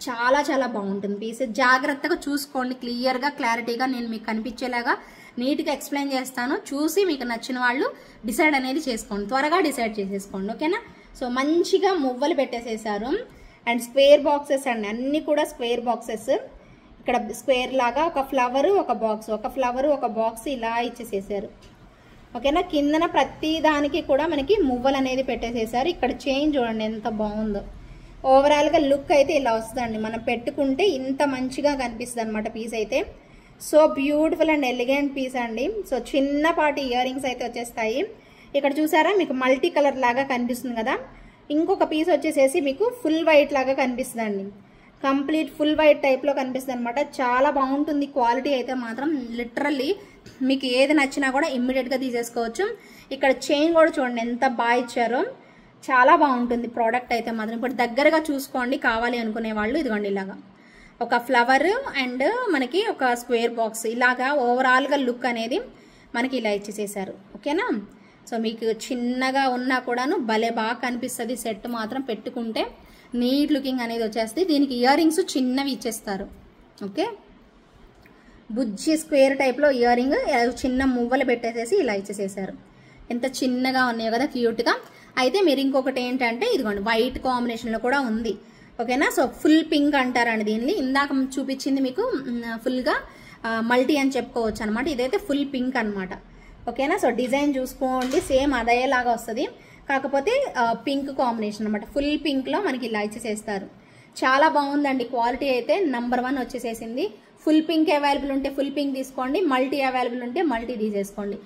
చాలా చాలా బాగుంటుంది పీస్. జాగ్రత్తగా చూసుకోండి, క్లియర్గా క్లారిటీగా నేను మీకు కనిపించేలాగా నీట్గా ఎక్స్ప్లెయిన్ చేస్తాను. చూసి మీకు నచ్చిన వాళ్ళు డిసైడ్ అనేది చేసుకోండి, త్వరగా డిసైడ్ చేసేసుకోండి. ఓకేనా? సో మంచిగా మువ్వలు పెట్టేసేసారు. అండ్ స్క్వేర్ బాక్సెస్ అండి, అన్ని కూడా స్క్వేర్ బాక్సెస్. ఇక్కడ స్క్వేర్ లాగా ఒక ఫ్లవర్ ఒక బాక్స్, ఒక ఫ్లవర్ ఒక బాక్స్ ఇలా ఇచ్చేసేసారు. ఓకేనా? కిందన ప్రతి దానికి కూడా మనకి మువ్వలు అనేది పెట్టేసేసారు. ఇక్కడ చైన్ చూడండి ఎంత బాగుందో. ఓవరాల్గా లుక్ అయితే ఇలా వస్తుందండి. మనం పెట్టుకుంటే ఇంత మంచిగా కనిపిస్తుంది అనమాట పీస్ అయితే. So beautiful and elegant piece అండి. సో చిన్నపాటి ఇయర్ రింగ్స్ అయితే వచ్చేస్తాయి. ఇక్కడ చూసారా మీకు మల్టీ కలర్ లాగా కనిపిస్తుంది కదా. ఇంకొక పీస్ వచ్చేసేసి మీకు ఫుల్ వైట్ లాగా కనిపిస్తుందండి. కంప్లీట్ ఫుల్ వైట్ టైప్లో కనిపిస్తుంది అనమాట. చాలా బాగుంటుంది క్వాలిటీ అయితే మాత్రం. లిటరల్లీ మీకు ఏది నచ్చినా కూడా ఇమ్మీడియట్గా తీసేసుకోవచ్చు. ఇక్కడ చైన్ కూడా చూడండి ఎంత బాగా ఇచ్చారో. చాలా బాగుంటుంది ప్రోడక్ట్ అయితే మాత్రం. ఇప్పుడు దగ్గరగా చూసుకోండి కావాలి అనుకునే వాళ్ళు. ఇదిగోండి ఇలాగా ఒక ఫ్లవర్ అండ్ మనకి ఒక స్క్వేర్ బాక్స్, ఇలాగా ఓవరాల్గా లుక్ అనేది మనకి ఇలా ఇచ్చేసేసారు. ఓకేనా? సో మీకు చిన్నగా ఉన్నా కూడాను భలే బాగా కనిపిస్తుంది. సెట్ మాత్రం పెట్టుకుంటే నీట్ లుకింగ్ అనేది వచ్చేస్తుంది. దీనికి ఇయర్ రింగ్స్ చిన్నవి ఇచ్చేస్తారు. ఓకే, బుజ్జి స్క్వేర్ టైప్లో ఇయర్ రింగ్ చిన్న మువ్వలు పెట్టేసేసి ఇలా ఇచ్చేసేసారు. ఎంత చిన్నగా ఉన్నాయో కదా, క్యూట్గా. అయితే మీరు ఇంకొకటి ఏంటంటే ఇదిగోండి వైట్ కాంబినేషన్లో కూడా ఉంది. ఓకేనా? సో ఫుల్ పింక్ అంటారండి దీన్ని. ఇందాక చూపించింది మీకు ఫుల్గా మల్టీ అని చెప్పుకోవచ్చు అనమాట. ఇదైతే ఫుల్ పింక్ అనమాట. ఓకేనా? సో డిజైన్ చూసుకోండి, సేమ్ అదేలాగా వస్తుంది, కాకపోతే పింక్ కాంబినేషన్ అనమాట. ఫుల్ పింక్లో మనకి ఇలా ఇచ్చేసేస్తారు. చాలా బాగుందండి క్వాలిటీ అయితే. నంబర్ 1 వచ్చేసేసింది. ఫుల్ పింక్ అవైలబుల్ ఉంటే ఫుల్ పింక్ తీసుకోండి, మల్టీ అవైలబుల్ ఉంటే మల్టీ తీసేసుకోండి.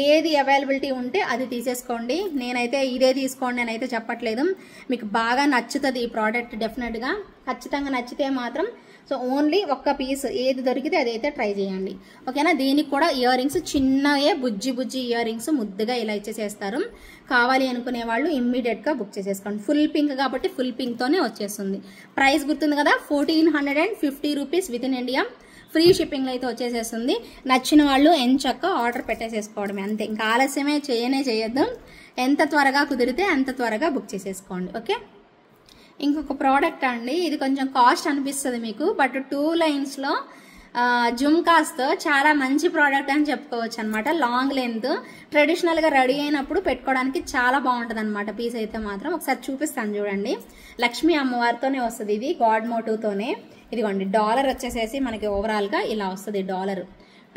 ఏది అవైలబిలిటీ ఉంటే అది తీసేసుకోండి. నేనైతే ఇదే తీసుకోండి అని అయితే చెప్పట్లేదు. మీకు బాగా నచ్చుతుంది ఈ ప్రోడక్ట్ డెఫినెట్గా. ఖచ్చితంగా నచ్చితే మాత్రం సో ఓన్లీ ఒక్క పీస్ ఏది దొరికితే అదైతే ట్రై చేయండి. ఓకేనా? దీనికి కూడా ఇయర్ రింగ్స్ చిన్నయే బుజ్జి బుజ్జి ఇయర్ రింగ్స్ ముద్దుగా ఇలా ఇచ్చేసేస్తారు. కావాలి అనుకునే వాళ్ళు ఇమ్మీడియట్గా బుక్ చేసేసుకోండి. ఫుల్ పింక్ కాబట్టి ఫుల్ పింక్తోనే వచ్చేస్తుంది. ప్రైస్ గుర్తుంది కదా, 1450 rupees with in India. Free షిప్పింగ్లో అయితే వచ్చేసేస్తుంది. నచ్చిన వాళ్ళు ఎంచక్కా ఆర్డర్ పెట్టేసేసుకోవడమే, అంతే. ఇంకా ఆలస్యమే చేయొద్దు. ఎంత త్వరగా కుదిరితే అంత త్వరగా బుక్ చేసేసుకోండి. ఓకే, ఇంకొక ప్రోడక్ట్ అండి. ఇది కొంచెం కాస్ట్ అనిపిస్తుంది మీకు, బట్ 2 లైన్స్లో జుమ్కాస్తో చాలా మంచి ప్రోడక్ట్ అని చెప్పుకోవచ్చు అనమాట. లాంగ్ లెంత్ ట్రెడిషనల్గా రెడీ అయినప్పుడు పెట్టుకోవడానికి చాలా బాగుంటుంది అనమాట. పీస్ అయితే మాత్రం ఒకసారి చూపిస్తాను చూడండి. లక్ష్మీ అమ్మవారితోనే వస్తుంది ఇది, గాడ్ మోటివ్తోనే. ఇదిగోండి డాలర్ వచ్చేసేసి మనకి ఓవరాల్గా ఇలా వస్తుంది. డాలర్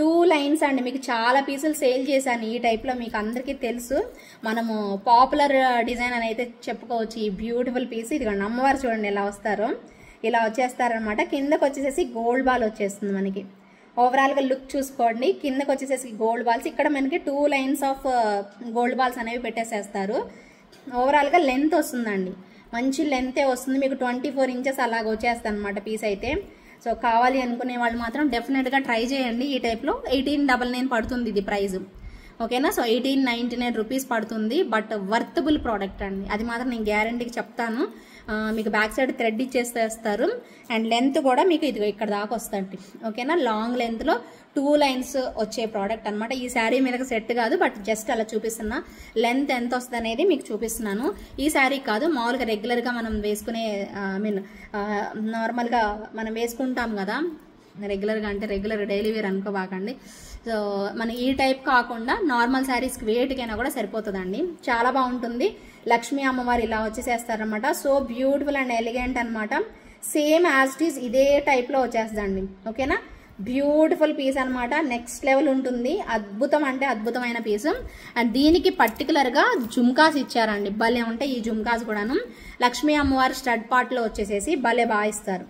2 లైన్స్ అండి. మీకు చాలా పీసులు సేల్ చేశాను ఈ టైప్లో, మీకు అందరికీ తెలుసు. మనము పాపులర్ డిజైన్ అని అయితే చెప్పుకోవచ్చు ఈ బ్యూటిఫుల్ పీస్. ఇదిగోండి అమ్మవారు చూడండి ఎలా వస్తారో, ఇలా వచ్చేస్తారనమాట. కిందకు వచ్చేసేసి గోల్డ్ బాల్ వచ్చేస్తుంది మనకి. ఓవరాల్గా లుక్ చూసుకోండి. కిందకు వచ్చేసేసి గోల్డ్ బాల్స్, ఇక్కడ మనకి 2 లైన్స్ ఆఫ్ గోల్డ్ బాల్స్ అనేవి పెట్టేసేస్తారు. ఓవరాల్గా లెంత్ వస్తుందండి, మంచి లెంతే వస్తుంది. మీకు 24 ఇంచెస్ అలాగ వచ్చేస్తుంది అనమాట పీస్ అయితే. సో కావాలి అనుకునే వాళ్ళు మాత్రం డెఫినెట్గా ట్రై చేయండి. ఈ టైప్లో 1899 పడుతుంది ఇది ప్రైస్. ఓకేనా? సో 1899 రూపీస్ పడుతుంది. బట్ వర్తబుల్ ప్రోడక్ట్ అండి, అది మాత్రం నేను గ్యారంటీకి చెప్తాను. మీకు బ్యాక్ సైడ్ థ్రెడ్ ఇచ్చేస్తారు. అండ్ లెంత్ కూడా మీకు ఇది ఇక్కడ దాకా వస్తుంది. ఓకేనా? లాంగ్ లెంత్లో 2 లైన్స్ వచ్చే ప్రోడక్ట్ అనమాట. ఈ శారీ మీదకి సెట్ కాదు, బట్ జస్ట్ అలా చూపిస్తున్నా. లెంత్ ఎంత వస్తుంది అనేది మీకు చూపిస్తున్నాను. ఈ శారీ కాదు, మామూలుగా రెగ్యులర్గా మనం వేసుకునే నార్మల్గా మనం వేసుకుంటాం కదా, రెగ్యులర్గా అంటే రెగ్యులర్ డైలీ వేర్ అనుకోబాకండి. సో మన ఈ టైప్ కాకుండా నార్మల్ శారీస్కి వేటికైనా కూడా సరిపోతుందండి. చాలా బాగుంటుంది. లక్ష్మీ అమ్మవారు ఇలా వచ్చేసేస్తారనమాట. సో బ్యూటిఫుల్ అండ్ ఎలిగెంట్ అనమాట. సేమ్ యాజ్ ఇట్ ఈస్ ఇదే టైప్లో వచ్చేస్తుందండి. ఓకేనా? బ్యూటిఫుల్ పీస్ అనమాట. నెక్స్ట్ లెవెల్ ఉంటుంది. అద్భుతం అంటే అద్భుతమైన పీస్. అండ్ దీనికి పర్టికులర్గా జుమ్కాస్ ఇచ్చారండి. భలే ఉంటాయి ఈ జుమ్కాస్ కూడాను. లక్ష్మీ అమ్మవారి స్టడ్ పార్ట్లో వచ్చేసేసి భలే బాగా ఇస్తారు.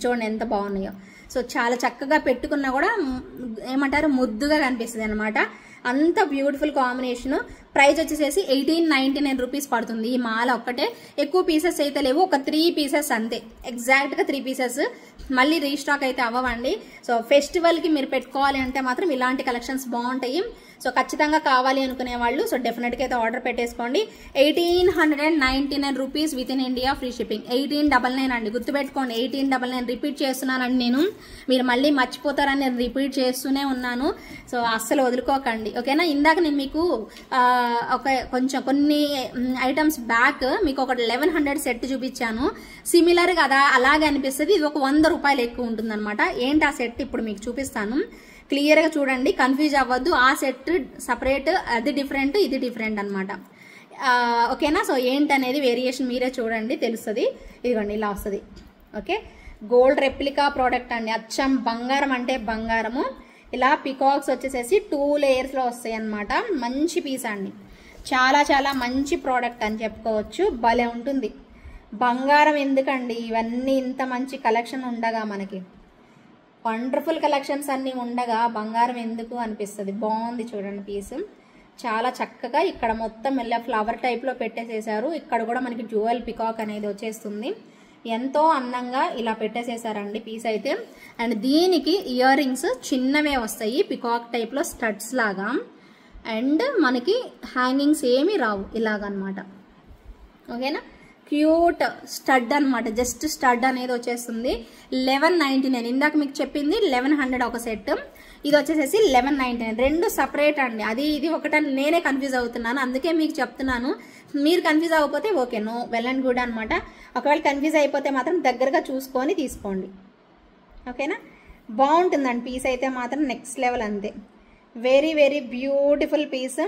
చూడండి ఎంత బాగున్నాయో. సో చాలా చక్కగా పెట్టుకున్నా కూడా ఏమంటారు ముద్దుగా కనిపిస్తుంది అనమాట. అంత బ్యూటిఫుల్ కాంబినేషన్. ప్రైస్ వచ్చేసేసి 1899 రూపీస్ పడుతుంది. ఈ మాల ఒక్కటే, ఎక్కువ పీసెస్ అయితే లేవు, ఒక 3 పీసెస్ అంతే, ఎగ్జాక్ట్గా 3 పీసెస్. మళ్ళీ రీస్టాక్ అయితే అవ్వండి. సో ఫెస్టివల్కి మీరు పెట్టుకోవాలి అంటే మాత్రం ఇలాంటి కలెక్షన్స్ బాగుంటాయి. సో ఖచ్చితంగా కావాలి అనుకునే వాళ్ళు సో డెఫినెట్గా అయితే ఆర్డర్ పెట్టేసుకోండి. 1899 rupees with in India free shipping. 1899 అండి, గుర్తుపెట్టుకోండి. 1899 రిపీట్ చేస్తున్నానండి నేను, మీరు మళ్ళీ మర్చిపోతారని నేను రిపీట్ చేస్తూనే ఉన్నాను. సో అస్సలు వదులుకోకండి, ఓకేనా. ఇందాక నేను మీకు కొన్ని ఐటమ్స్ బ్యాక్ మీకు ఒక 1100 సెట్ చూపించాను. సిమిలర్ కదా, అలాగే అనిపిస్తుంది. ఇది ఒక 100 రూపాయలు ఎక్కువ ఉంటుంది అనమాట. ఏంటి ఆ సెట్ ఇప్పుడు మీకు చూపిస్తాను, క్లియర్ గా చూడండి, కన్ఫ్యూజ్ అవ్వద్దు. ఆ సెట్ సపరేట్, అది డిఫరెంట్, ఇది డిఫరెంట్ అనమాట, ఓకేనా. సో ఏంటనేది వేరియేషన్ మీరే చూడండి, తెలుస్తుంది. ఇదిగోండి ఇలా వస్తుంది, ఓకే. గోల్డ్ రెప్లికా ప్రోడక్ట్ అండి, అచ్చం బంగారం అంటే బంగారము. ఇలా పికాక్స్ వచ్చేసేసి 2 లేయర్స్లో వస్తాయి అనమాట. మంచి పీస్ అండి, చాలా చాలా మంచి ప్రోడక్ట్ అని చెప్పుకోవచ్చు. భలే ఉంటుంది. బంగారం ఎందుకండి, ఇవన్నీ ఇంత మంచి కలెక్షన్ ఉండగా, మనకి వండర్ఫుల్ కలెక్షన్స్ అన్నీ ఉండగా బంగారం ఎందుకు అనిపిస్తుంది. బాగుంది చూడండి పీస్, చాలా చక్కగా. ఇక్కడ మొత్తం ఇలా ఫ్లవర్ టైప్లో పెట్టేసేసారు. ఇక్కడ కూడా మనకి జ్యువెల్ పికాక్ అనేది వచ్చేస్తుంది. ఎంతో అందంగా ఇలా పెట్టేసేసారండి పీస్ అయితే. అండ్ దీనికి ఇయర్ రింగ్స్ చిన్నవే వస్తాయి, పికాక్ టైప్లో స్టడ్స్ లాగా. అండ్ మనకి హ్యాంగింగ్స్ ఏమీ రావు, ఇలాగనమాట, ఓకేనా. క్యూట్ స్టడ్ అనమాట, జస్ట్ స్టడ్ అనేది వచ్చేస్తుంది. 1199, ఇందాక మీకు చెప్పింది 1100 ఒక సెట్, ఇది వచ్చేసేసి 1199. రెండు సపరేట్ అండి, అది ఇది ఒకటని నేనే కన్ఫ్యూజ్ అవుతున్నాను, అందుకే మీకు చెప్తున్నాను. మీరు కన్ఫ్యూజ్ అవ్వకపోతే okay, no well and good అనమాట. ఒకవేళ కన్ఫ్యూజ్ అయిపోతే మాత్రం దగ్గరగా చూసుకొని తీసుకోండి, ఓకేనా. బాగుంటుందండి పీస్ అయితే మాత్రం నెక్స్ట్ లెవెల్, అంతే. Very very beautiful piece.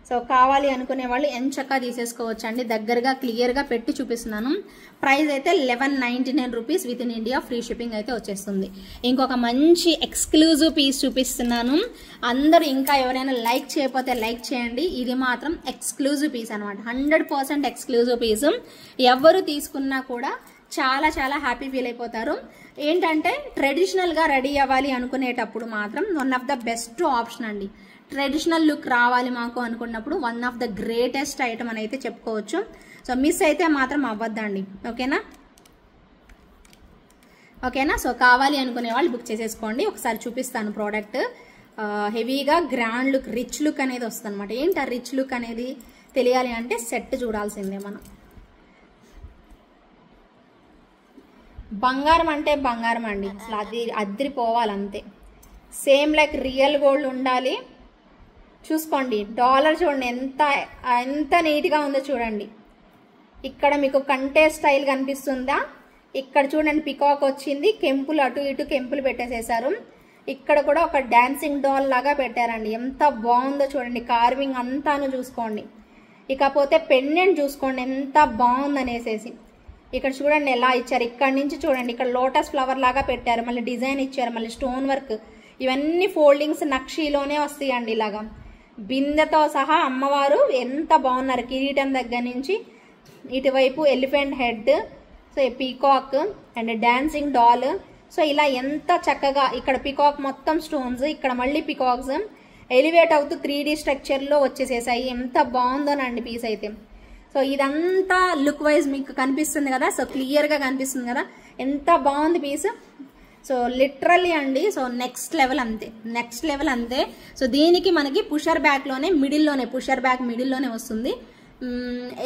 So కావాలి అనుకునే వాళ్ళు ఎంచక్కా తీసేసుకోవచ్చు అండి. దగ్గరగా క్లియర్గా పెట్టి చూపిస్తున్నాను. ప్రైస్ అయితే 1199 rupees with in India free shipping అయితే వచ్చేస్తుంది. ఇంకొక మంచి ఎక్స్క్లూజివ్ పీస్ చూపిస్తున్నాను. అందరూ ఇంకా ఎవరైనా లైక్ చేయకపోతే లైక్ చేయండి. ఇది మాత్రం ఎక్స్క్లూజివ్ పీస్ అనమాట, 100% ఎక్స్క్లూజివ్ పీస్. ఎవరు తీసుకున్నా కూడా చాలా చాలా హ్యాపీ ఫీల్ అయిపోతారు. ఏంటంటే ట్రెడిషనల్గా రెడీ అవ్వాలి అనుకునేటప్పుడు మాత్రం one of the best option అండి. ట్రెడిషనల్ లుక్ రావాలి మాకు అనుకున్నప్పుడు one of the greatest item అని అయితే చెప్పుకోవచ్చు. సో మిస్ అయితే మాత్రం అవ్వద్దండి, ఓకేనా. సో కావాలి అనుకునే వాళ్ళు బుక్ చేసేసుకోండి. ఒకసారి చూపిస్తాను ప్రోడక్ట్. హెవీగా గ్రాండ్ లుక్, రిచ్ లుక్ అనేది వస్తుంది అనమాట. ఏంటి ఆ రిచ్ లుక్ అనేది తెలియాలి అంటే సెట్ చూడాల్సిందే మనం. బంగారం అంటే బంగారం అండి, అసలు అది అదిరిపోవాలంతే. సేమ్ లైక్ రియల్ గోల్డ్ ఉండాలి. చూసుకోండి డాలర్, చూడండి ఎంత నీట్గా ఉందో చూడండి. ఇక్కడ మీకు కంటే స్టైల్ కనిపిస్తుందా, ఇక్కడ చూడండి పికాక్ వచ్చింది, కెంపులు అటు ఇటు కెంపులు పెట్టేసేసారు. ఇక్కడ కూడా ఒక డాన్సింగ్ డాల్ లాగా పెట్టారండి, ఎంత బాగుందో చూడండి. కార్వింగ్ అంతాను చూసుకోండి. ఇకపోతే పెండెంట్ చూసుకోండి ఎంత బాగుందనేసేసి. ఇక్కడ చూడండి ఎలా ఇచ్చారు, ఇక్కడ నుంచి చూడండి, ఇక్కడ లోటస్ ఫ్లవర్ లాగా పెట్టారు, మళ్ళీ డిజైన్ ఇచ్చారు, మళ్ళీ స్టోన్ వర్క్. ఇవన్నీ ఫోల్డింగ్స్ నక్షీలోనే వస్తాయండి. ఇలాగా బిందెతో సహా అమ్మవారు ఎంత బాగున్నారు. కిరీటం దగ్గర నుంచి ఇటువైపు elephant head, so peacock and dancing doll. So ఇలా ఎంత చక్కగా, ఇక్కడ పీకాక్ మొత్తం స్టోన్స్, ఇక్కడ మళ్ళీ పీకాక్స్ ఎలివేట్ అవుతూ 3D స్ట్రక్చర్లో వచ్చేసేసాయి. ఎంత బాగుందోనండి పీస్ అయితే. సో ఇదంతా లుక్ వైజ్ మీకు కనిపిస్తుంది కదా, సో క్లియర్గా కనిపిస్తుంది కదా, ఎంత బాగుంది పీస్. సో లిటరల్లీ అండి, సో నెక్స్ట్ లెవెల్ అంతే. సో దీనికి మనకి పుషర్ బ్యాక్లోనే పుషర్ బ్యాక్ మిడిల్లోనే వస్తుంది.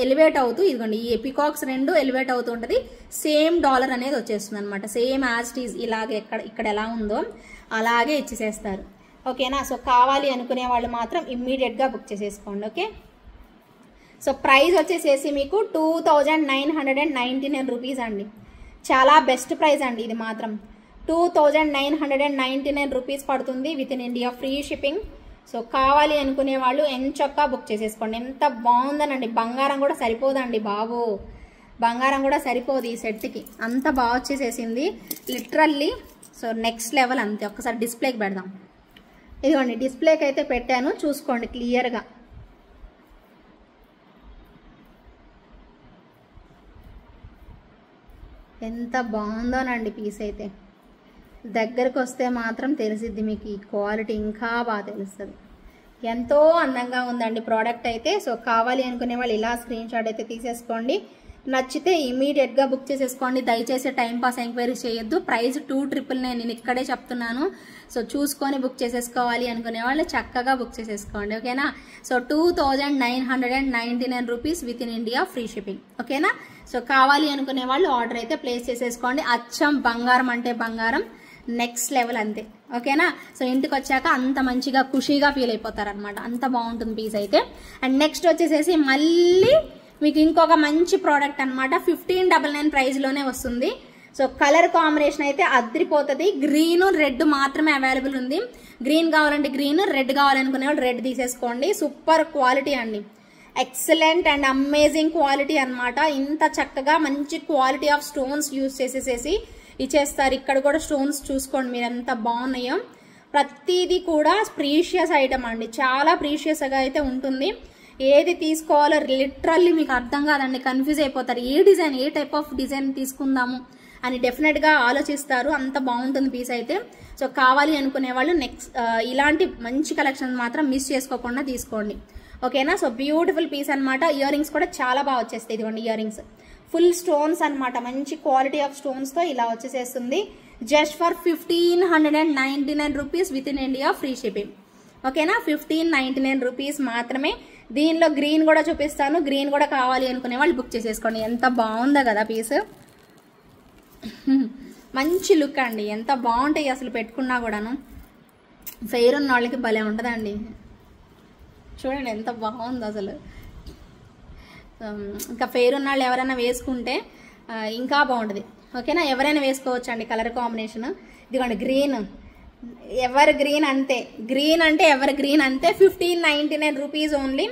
ఎలివేట్ అవుతూ ఇదిగోండి ఈ పికాక్స్ రెండు ఎలివేట్ అవుతూ ఉంటుంది. సేమ్ డాలర్ అనేది వచ్చేస్తుంది అనమాట, సేమ్ యాజ్ ఇట్ ఈజ్. ఇలాగే ఇక్కడ ఎలా ఉందో అలాగే ఇచ్చేసేస్తారు, ఓకేనా. సో కావాలి అనుకునే వాళ్ళు మాత్రం ఇమ్మీడియట్గా బుక్ చేసేసుకోండి, ఓకే. సో ప్రైస్ వచ్చేసేసి మీకు 2999 రూపీస్ అండి. చాలా బెస్ట్ ప్రైస్ అండి ఇది మాత్రం. 2999 రూపీస్ పడుతుంది with in India free shipping. So కావాలి అనుకునే వాళ్ళు ఎంచక్కా బుక్ చేసేసుకోండి. ఎంత బాగుందనండి. బంగారం కూడా సరిపోదండి బాబు, బంగారం కూడా సరిపోదు ఈ సెట్కి, అంత బాగా వచ్చేసేసింది లిటరల్లీ. సో నెక్స్ట్ లెవెల్ అంతే. ఒకసారి డిస్ప్లేకి పెడదాం. ఇదిగోండి డిస్ప్లేకి అయితే పెట్టాను, చూసుకోండి క్లియర్గా. ఎంత బాగుందోనండి పీస్ అయితే. దగ్గరకు వస్తే మాత్రం తెలిసిద్ది మీకు, ఈ క్వాలిటీ ఇంకా బాగా తెలుస్తుంది. ఎంతో అందంగా ఉందండి ప్రోడక్ట్ అయితే. సో కావాలి అనుకునే వాళ్ళు ఇలా స్క్రీన్ షాట్ అయితే తీసేసుకోండి. నచ్చితే ఇమీడియట్గా బుక్ చేసేసుకోండి. దయచేసి టైంపాస్ ఎంక్వైరీస్ చేయొద్దు. ప్రైస్ 2,999 నేను ఇక్కడే చెప్తున్నాను. సో చూసుకొని బుక్ చేసేసుకోవాలి అనుకునే వాళ్ళు చక్కగా బుక్ చేసేసుకోండి. ఓకేనా? So 2,999 rupees with in India free shipping. ఓకేనా? సో కావాలి అనుకునే వాళ్ళు ఆర్డర్ అయితే ప్లేస్ చేసేసుకోండి. అచ్చం బంగారం అంటే బంగారం, నెక్స్ట్ లెవెల్ అంతే. ఓకేనా? సో ఇంటికి వచ్చాక అంత మంచిగా ఖుషీగా ఫీల్ అయిపోతారు అనమాట. అంత బాగుంటుంది పీస్ అయితే. అండ్ నెక్స్ట్ వచ్చేసేసి మళ్ళీ మీకు ఇంకొక మంచి ప్రోడక్ట్ అనమాట. 1599 ప్రైస్లోనే వస్తుంది. సో కలర్ కాంబినేషన్ అయితే అద్రిపోతుంది. గ్రీన్ రెడ్ మాత్రమే అవైలబుల్ ఉంది. గ్రీన్ కావాలంటే గ్రీన్, రెడ్ కావాలనుకునే వాళ్ళు రెడ్ తీసేసుకోండి. సూపర్ క్వాలిటీ అండి, ఎక్సలెంట్ అండ్ అమేజింగ్ క్వాలిటీ అనమాట. ఇంత చక్కగా మంచి క్వాలిటీ ఆఫ్ స్టోన్స్ యూజ్ చేసేసేసి ఇచ్చేస్తారు. ఇక్కడ కూడా స్టోన్స్ చూసుకోండి మీరు ఎంత బాగున్నాయో. ప్రతిదీ కూడా ప్రీషియస్ ఐటమ్ అండి, చాలా ప్రీషియస్గా అయితే ఉంటుంది. ఏది తీసుకోవాలో లిటరల్లీ మీకు అర్థం కాదండి, కన్ఫ్యూజ్ అయిపోతారు. ఏ డిజైన్, ఏ టైప్ ఆఫ్ డిజైన్ తీసుకుందాము అని డెఫినెట్గా ఆలోచిస్తారు. అంత బాగుంటుంది పీస్ అయితే. సో కావాలి అనుకునే వాళ్ళు నెక్స్ట్ ఇలాంటి మంచి కలెక్షన్ మాత్రం మిస్ చేసుకోకుండా తీసుకోండి. ఓకేనా? సో బ్యూటిఫుల్ పీస్ అనమాట. ఇయర్ రింగ్స్ కూడా చాలా బాగా వచ్చేస్తాయి. ఇదిగోండి ఇయర్ రింగ్స్ ఫుల్ స్టోన్స్ అనమాట, మంచి క్వాలిటీ ఆఫ్ స్టోన్స్తో ఇలా వచ్చేసేస్తుంది. Just for 1599 rupees with in India free shipping. ఓకేనా? 1599 రూపీస్ మాత్రమే. దీనిలో గ్రీన్ కూడా చూపిస్తాను. గ్రీన్ కూడా కావాలి అనుకునే వాళ్ళు బుక్ చేసేసుకోండి. ఎంత బాగుందో కదా పీస్, మంచి లుక్ అండి. ఎంత బాగుంటాయి అసలు పెట్టుకున్నా కూడాను. ఫెయిర్ ఉన్న వాళ్ళకి భలే ఉంటుందండి. చూడండి ఎంత బాగుంది అసలు. ఇంకా ఫెయిర్ ఉన్న వాళ్ళు ఎవరైనా వేసుకుంటే ఇంకా బాగుంటుంది. ఓకేనా? ఎవరైనా వేసుకోవచ్చు అండి కలర్ కాంబినేషన్. ఇదిగోండి గ్రీన్, ఎవర్ గ్రీన్ అంతే. గ్రీన్ అంటే ఎవర్ గ్రీన్ అంతే. 1599 రూపీస్ ఓన్లీ.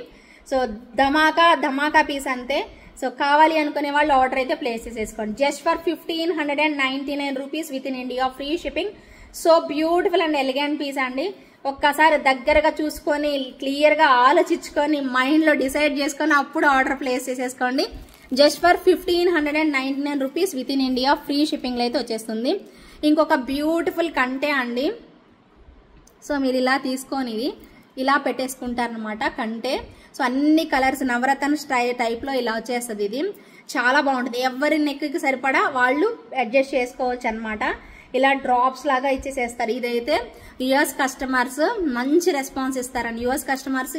సో ధమాకా పీస్ అంతే. సో కావాలి అనుకునే వాళ్ళు ఆర్డర్ అయితే ప్లేస్ చేసేసుకోండి. Just for 1599 rupees with in India free shipping. So beautiful and elegant piece అండి. ఒక్కసారి దగ్గరగా చూసుకొని క్లియర్గా ఆలోచించుకొని మైండ్లో డిసైడ్ చేసుకొని అప్పుడు ఆర్డర్ ప్లేస్ చేసేసుకోండి. Just for 1599 rupees with in India free షిప్పింగ్లో అయితే వచ్చేస్తుంది. ఇంకొక బ్యూటిఫుల్ కంటే అండి. సో మీరు ఇలా తీసుకొని ఇలా పెట్టేసుకుంటారనమాట కంటే. సో అన్ని కలర్స్ నవరత్న టైప్లో ఇలా వచ్చేస్తుంది. ఇది చాలా బాగుంటుంది. ఎవరి నెక్కి సరిపడా వాళ్ళు అడ్జస్ట్ చేసుకోవచ్చు అనమాట. ఇలా డ్రాప్స్ లాగా ఇచ్చేసేస్తారు. ఇదైతే యుఎస్ కస్టమర్స్ మంచి రెస్పాన్స్ ఇస్తారండి. యుఎస్ కస్టమర్స్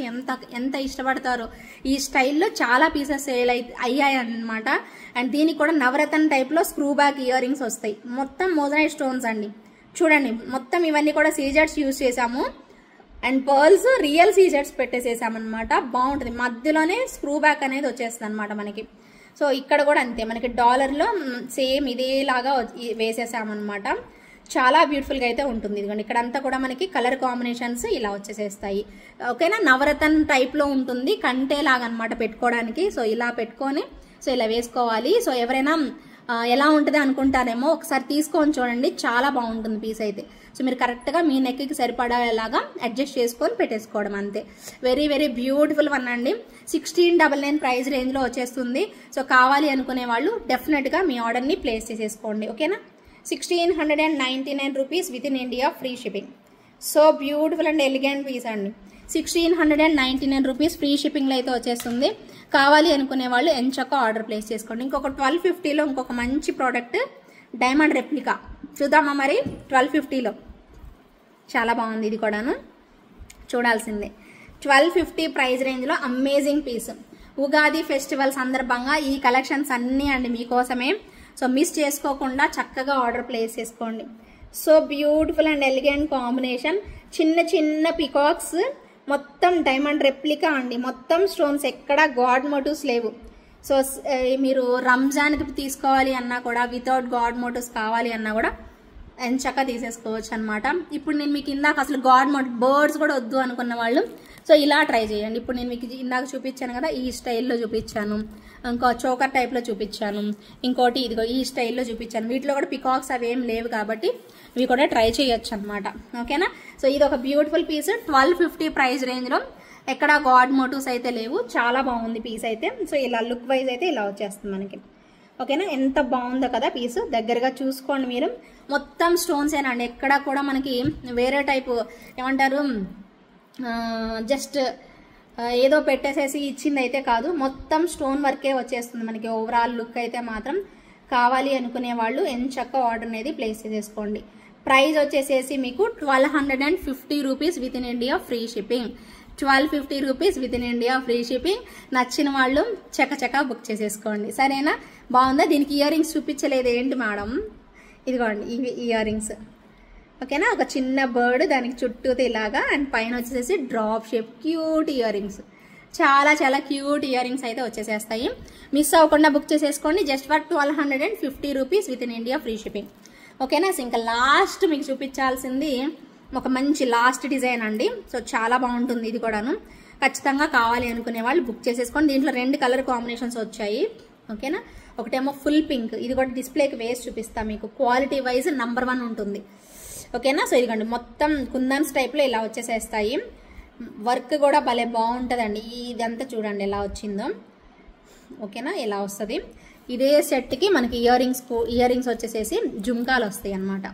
ఎంత ఇష్టపడతారో. ఈ స్టైల్లో చాలా పీసెస్ సేల్ అయ్యాయి అనమాట. అండ్ దీనికి కూడా నవరత్న టైప్లో స్క్రూ బ్యాక్ ఇయర్ రింగ్స్ వస్తాయి. మొత్తం మోజనైట్ స్టోన్స్ అండి. చూడండి మొత్తం ఇవన్నీ కూడా సీజర్స్ యూజ్ చేసాము. అండ్ పర్ల్స్ రియల్ సీజర్స్ పెట్టేసేసామన్నమాట. బాగుంటుంది. మధ్యలోనే స్క్రూ బ్యాక్ అనేది వచ్చేస్తుంది అనమాట మనకి. సో ఇక్కడ కూడా అంతే, మనకి డాలర్లో సేమ్ ఇదేలాగా వేసేసామన్నమాట. చాలా బ్యూటిఫుల్గా అయితే ఉంటుంది. ఇదిగోండి ఇక్కడంతా కూడా మనకి కలర్ కాంబినేషన్స్ ఇలా వచ్చేసేస్తాయి. ఓకేనా? నవరత్న టైప్లో ఉంటుంది, కంటే లాగా అనమాట పెట్టుకోవడానికి. సో ఇలా పెట్టుకొని సో ఇలా వేసుకోవాలి. సో ఎవరైనా ఎలా ఉంటుంది అనుకుంటారేమో, ఒకసారి తీసుకొని చూడండి. చాలా బాగుంటుంది పీస్ అయితే. సో మీరు కరెక్ట్గా మీ నెక్కి సరిపడేలాగా అడ్జస్ట్ చేసుకొని పెట్టేసుకోవడం అంతే. వెరీ వెరీ బ్యూటిఫుల్ వన్ అండి. 1699 ప్రైస్ రేంజ్లో వచ్చేస్తుంది. సో కావాలి అనుకునే వాళ్ళు డెఫినెట్గా మీ ఆర్డర్ని ప్లేస్ చేసేసుకోండి. ఓకేనా? 1699 rupees with in India free shipping. So beautiful and elegant piece అండి. 1699 రూపీస్ ఫ్రీ షిప్పింగ్లో అయితే వచ్చేస్తుంది. కావాలి అనుకునే వాళ్ళు ఎంచక్క ఆర్డర్ ప్లేస్ చేసుకోండి. ఇంకొక 1250లో ఇంకొక మంచి ప్రోడక్ట్ డైమండ్ రెప్లికా చూద్దామా మరి. 1250లో చాలా బాగుంది. ఇది కూడాను చూడాల్సిందే. 1250 ప్రైస్ రేంజ్లో అమేజింగ్ పీస్. ఉగాది ఫెస్టివల్ సందర్భంగా ఈ కలెక్షన్స్ అన్నీ అండి మీకోసమే. సో మిస్ చేసుకోకుండా చక్కగా ఆర్డర్ ప్లేస్ చేసుకోండి. So beautiful and elegant combination. చిన్న చిన్న పికాక్స్, మొత్తం డైమండ్ రెప్లికా అండి. మొత్తం స్టోన్స్, ఎక్కడ గాడ్ మోటివ్స్ లేవు. సో మీరు రంజాన్కి తీసుకోవాలి అన్నా కూడా, వితౌట్ గాడ్ మోటివ్స్ కావాలి అన్నా కూడా ఎంచక్క తీసేసుకోవచ్చు అనమాట. ఇప్పుడు నేను మీకు ఇందాక అసలు గాడ్ మోటివ్ బర్డ్స్ కూడా వద్దు అనుకున్న వాళ్ళు సో ఇలా ట్రై చేయండి. ఇప్పుడు నేను మీకు ఇందాక చూపించాను కదా, ఈ స్టైల్లో చూపించాను. ఇంకో చోకర్ టైప్లో చూపించాను. ఇంకోటి ఇదిగో ఈ స్టైల్లో చూపించాను. వీటిలో కూడా పికాక్స్ అవి ఏం లేవు కాబట్టి ఇవి కూడా ట్రై చేయొచ్చు అనమాట. ఓకేనా? సో ఇది ఒక బ్యూటిఫుల్ పీస్ 1250 ప్రైస్ రేంజ్లో. ఎక్కడ గాడ్ మోటివ్స్ అయితే లేవు. చాలా బాగుంది పీస్ అయితే. సో ఇలా లుక్ వైజ్ అయితే ఇలా వచ్చేస్తుంది మనకి. ఓకేనా? ఎంత బాగుందో కదా పీస్. దగ్గరగా చూసుకోండి మీరు. మొత్తం స్టోన్స్ ఏనండి. ఎక్కడ కూడా మనకి వేరే టైపు ఏమంటారు జస్ట్ ఏదో పెట్టేసేసి ఇచ్చింది అయితే కాదు, మొత్తం స్టోన్ వర్కే వచ్చేస్తుంది మనకి. ఓవరాల్ లుక్ అయితే మాత్రం కావాలి అనుకునే వాళ్ళు ఎంచక్క ఆర్డర్ అనేది ప్లేస్ చేసేసుకోండి. ప్రైస్ వచ్చేసేసి మీకు 1250 rupees with in India free shipping. 1250 rupees with in India free shipping. నచ్చిన వాళ్ళు చకచకా బుక్ చేసేసుకోండి, సరేనా? బాగుందా? దీనికి ఇయర్ రింగ్స్ చూపించలేదు ఏంటి మేడం? ఇదిగోండి ఇవి ఇయర్ రింగ్స్, ఓకేనా? ఒక చిన్న బర్డ్ దానికి చుట్టూతో ఇలాగా, అండ్ పైన వచ్చేసేసి drop shape cute ear rings. చాలా చాలా క్యూట్ ఇయర్ రింగ్స్ అయితే వచ్చేసేస్తాయి. మిస్ అవ్వకుండా బుక్ చేసేసుకోండి. Just for 1250 rupees with in India free shipping, ఓకేనా? సో ఇంకా లాస్ట్ మీకు చూపించాల్సింది ఒక మంచి లాస్ట్ డిజైన్ అండి. సో చాలా బాగుంటుంది ఇది కూడాను. ఖచ్చితంగా కావాలి అనుకునే వాళ్ళు బుక్ చేసేసుకోండి. దీంట్లో 2 కలర్ కాంబినేషన్స్ వచ్చాయి, ఓకేనా? ఒకటేమో ఫుల్ పింక్, ఇది కూడా డిస్ప్లేకి వేసి చూపిస్తా మీకు. క్వాలిటీ వైజ్ నంబర్ 1 ఉంటుంది, ఓకేనా? సో ఇదిగోండి మొత్తం కుందన్స్ టైప్లో ఇలా వచ్చేసేస్తాయి. వర్క్ కూడా భలే బాగుంటుందండి. ఇదంతా చూడండి ఎలా వచ్చిందో, ఓకేనా? ఇలా వస్తుంది. ఇదే సెట్కి మనకి ఇయర్ రింగ్స్ వచ్చేసేసి జుంకాలు వస్తాయి అన్నమాట.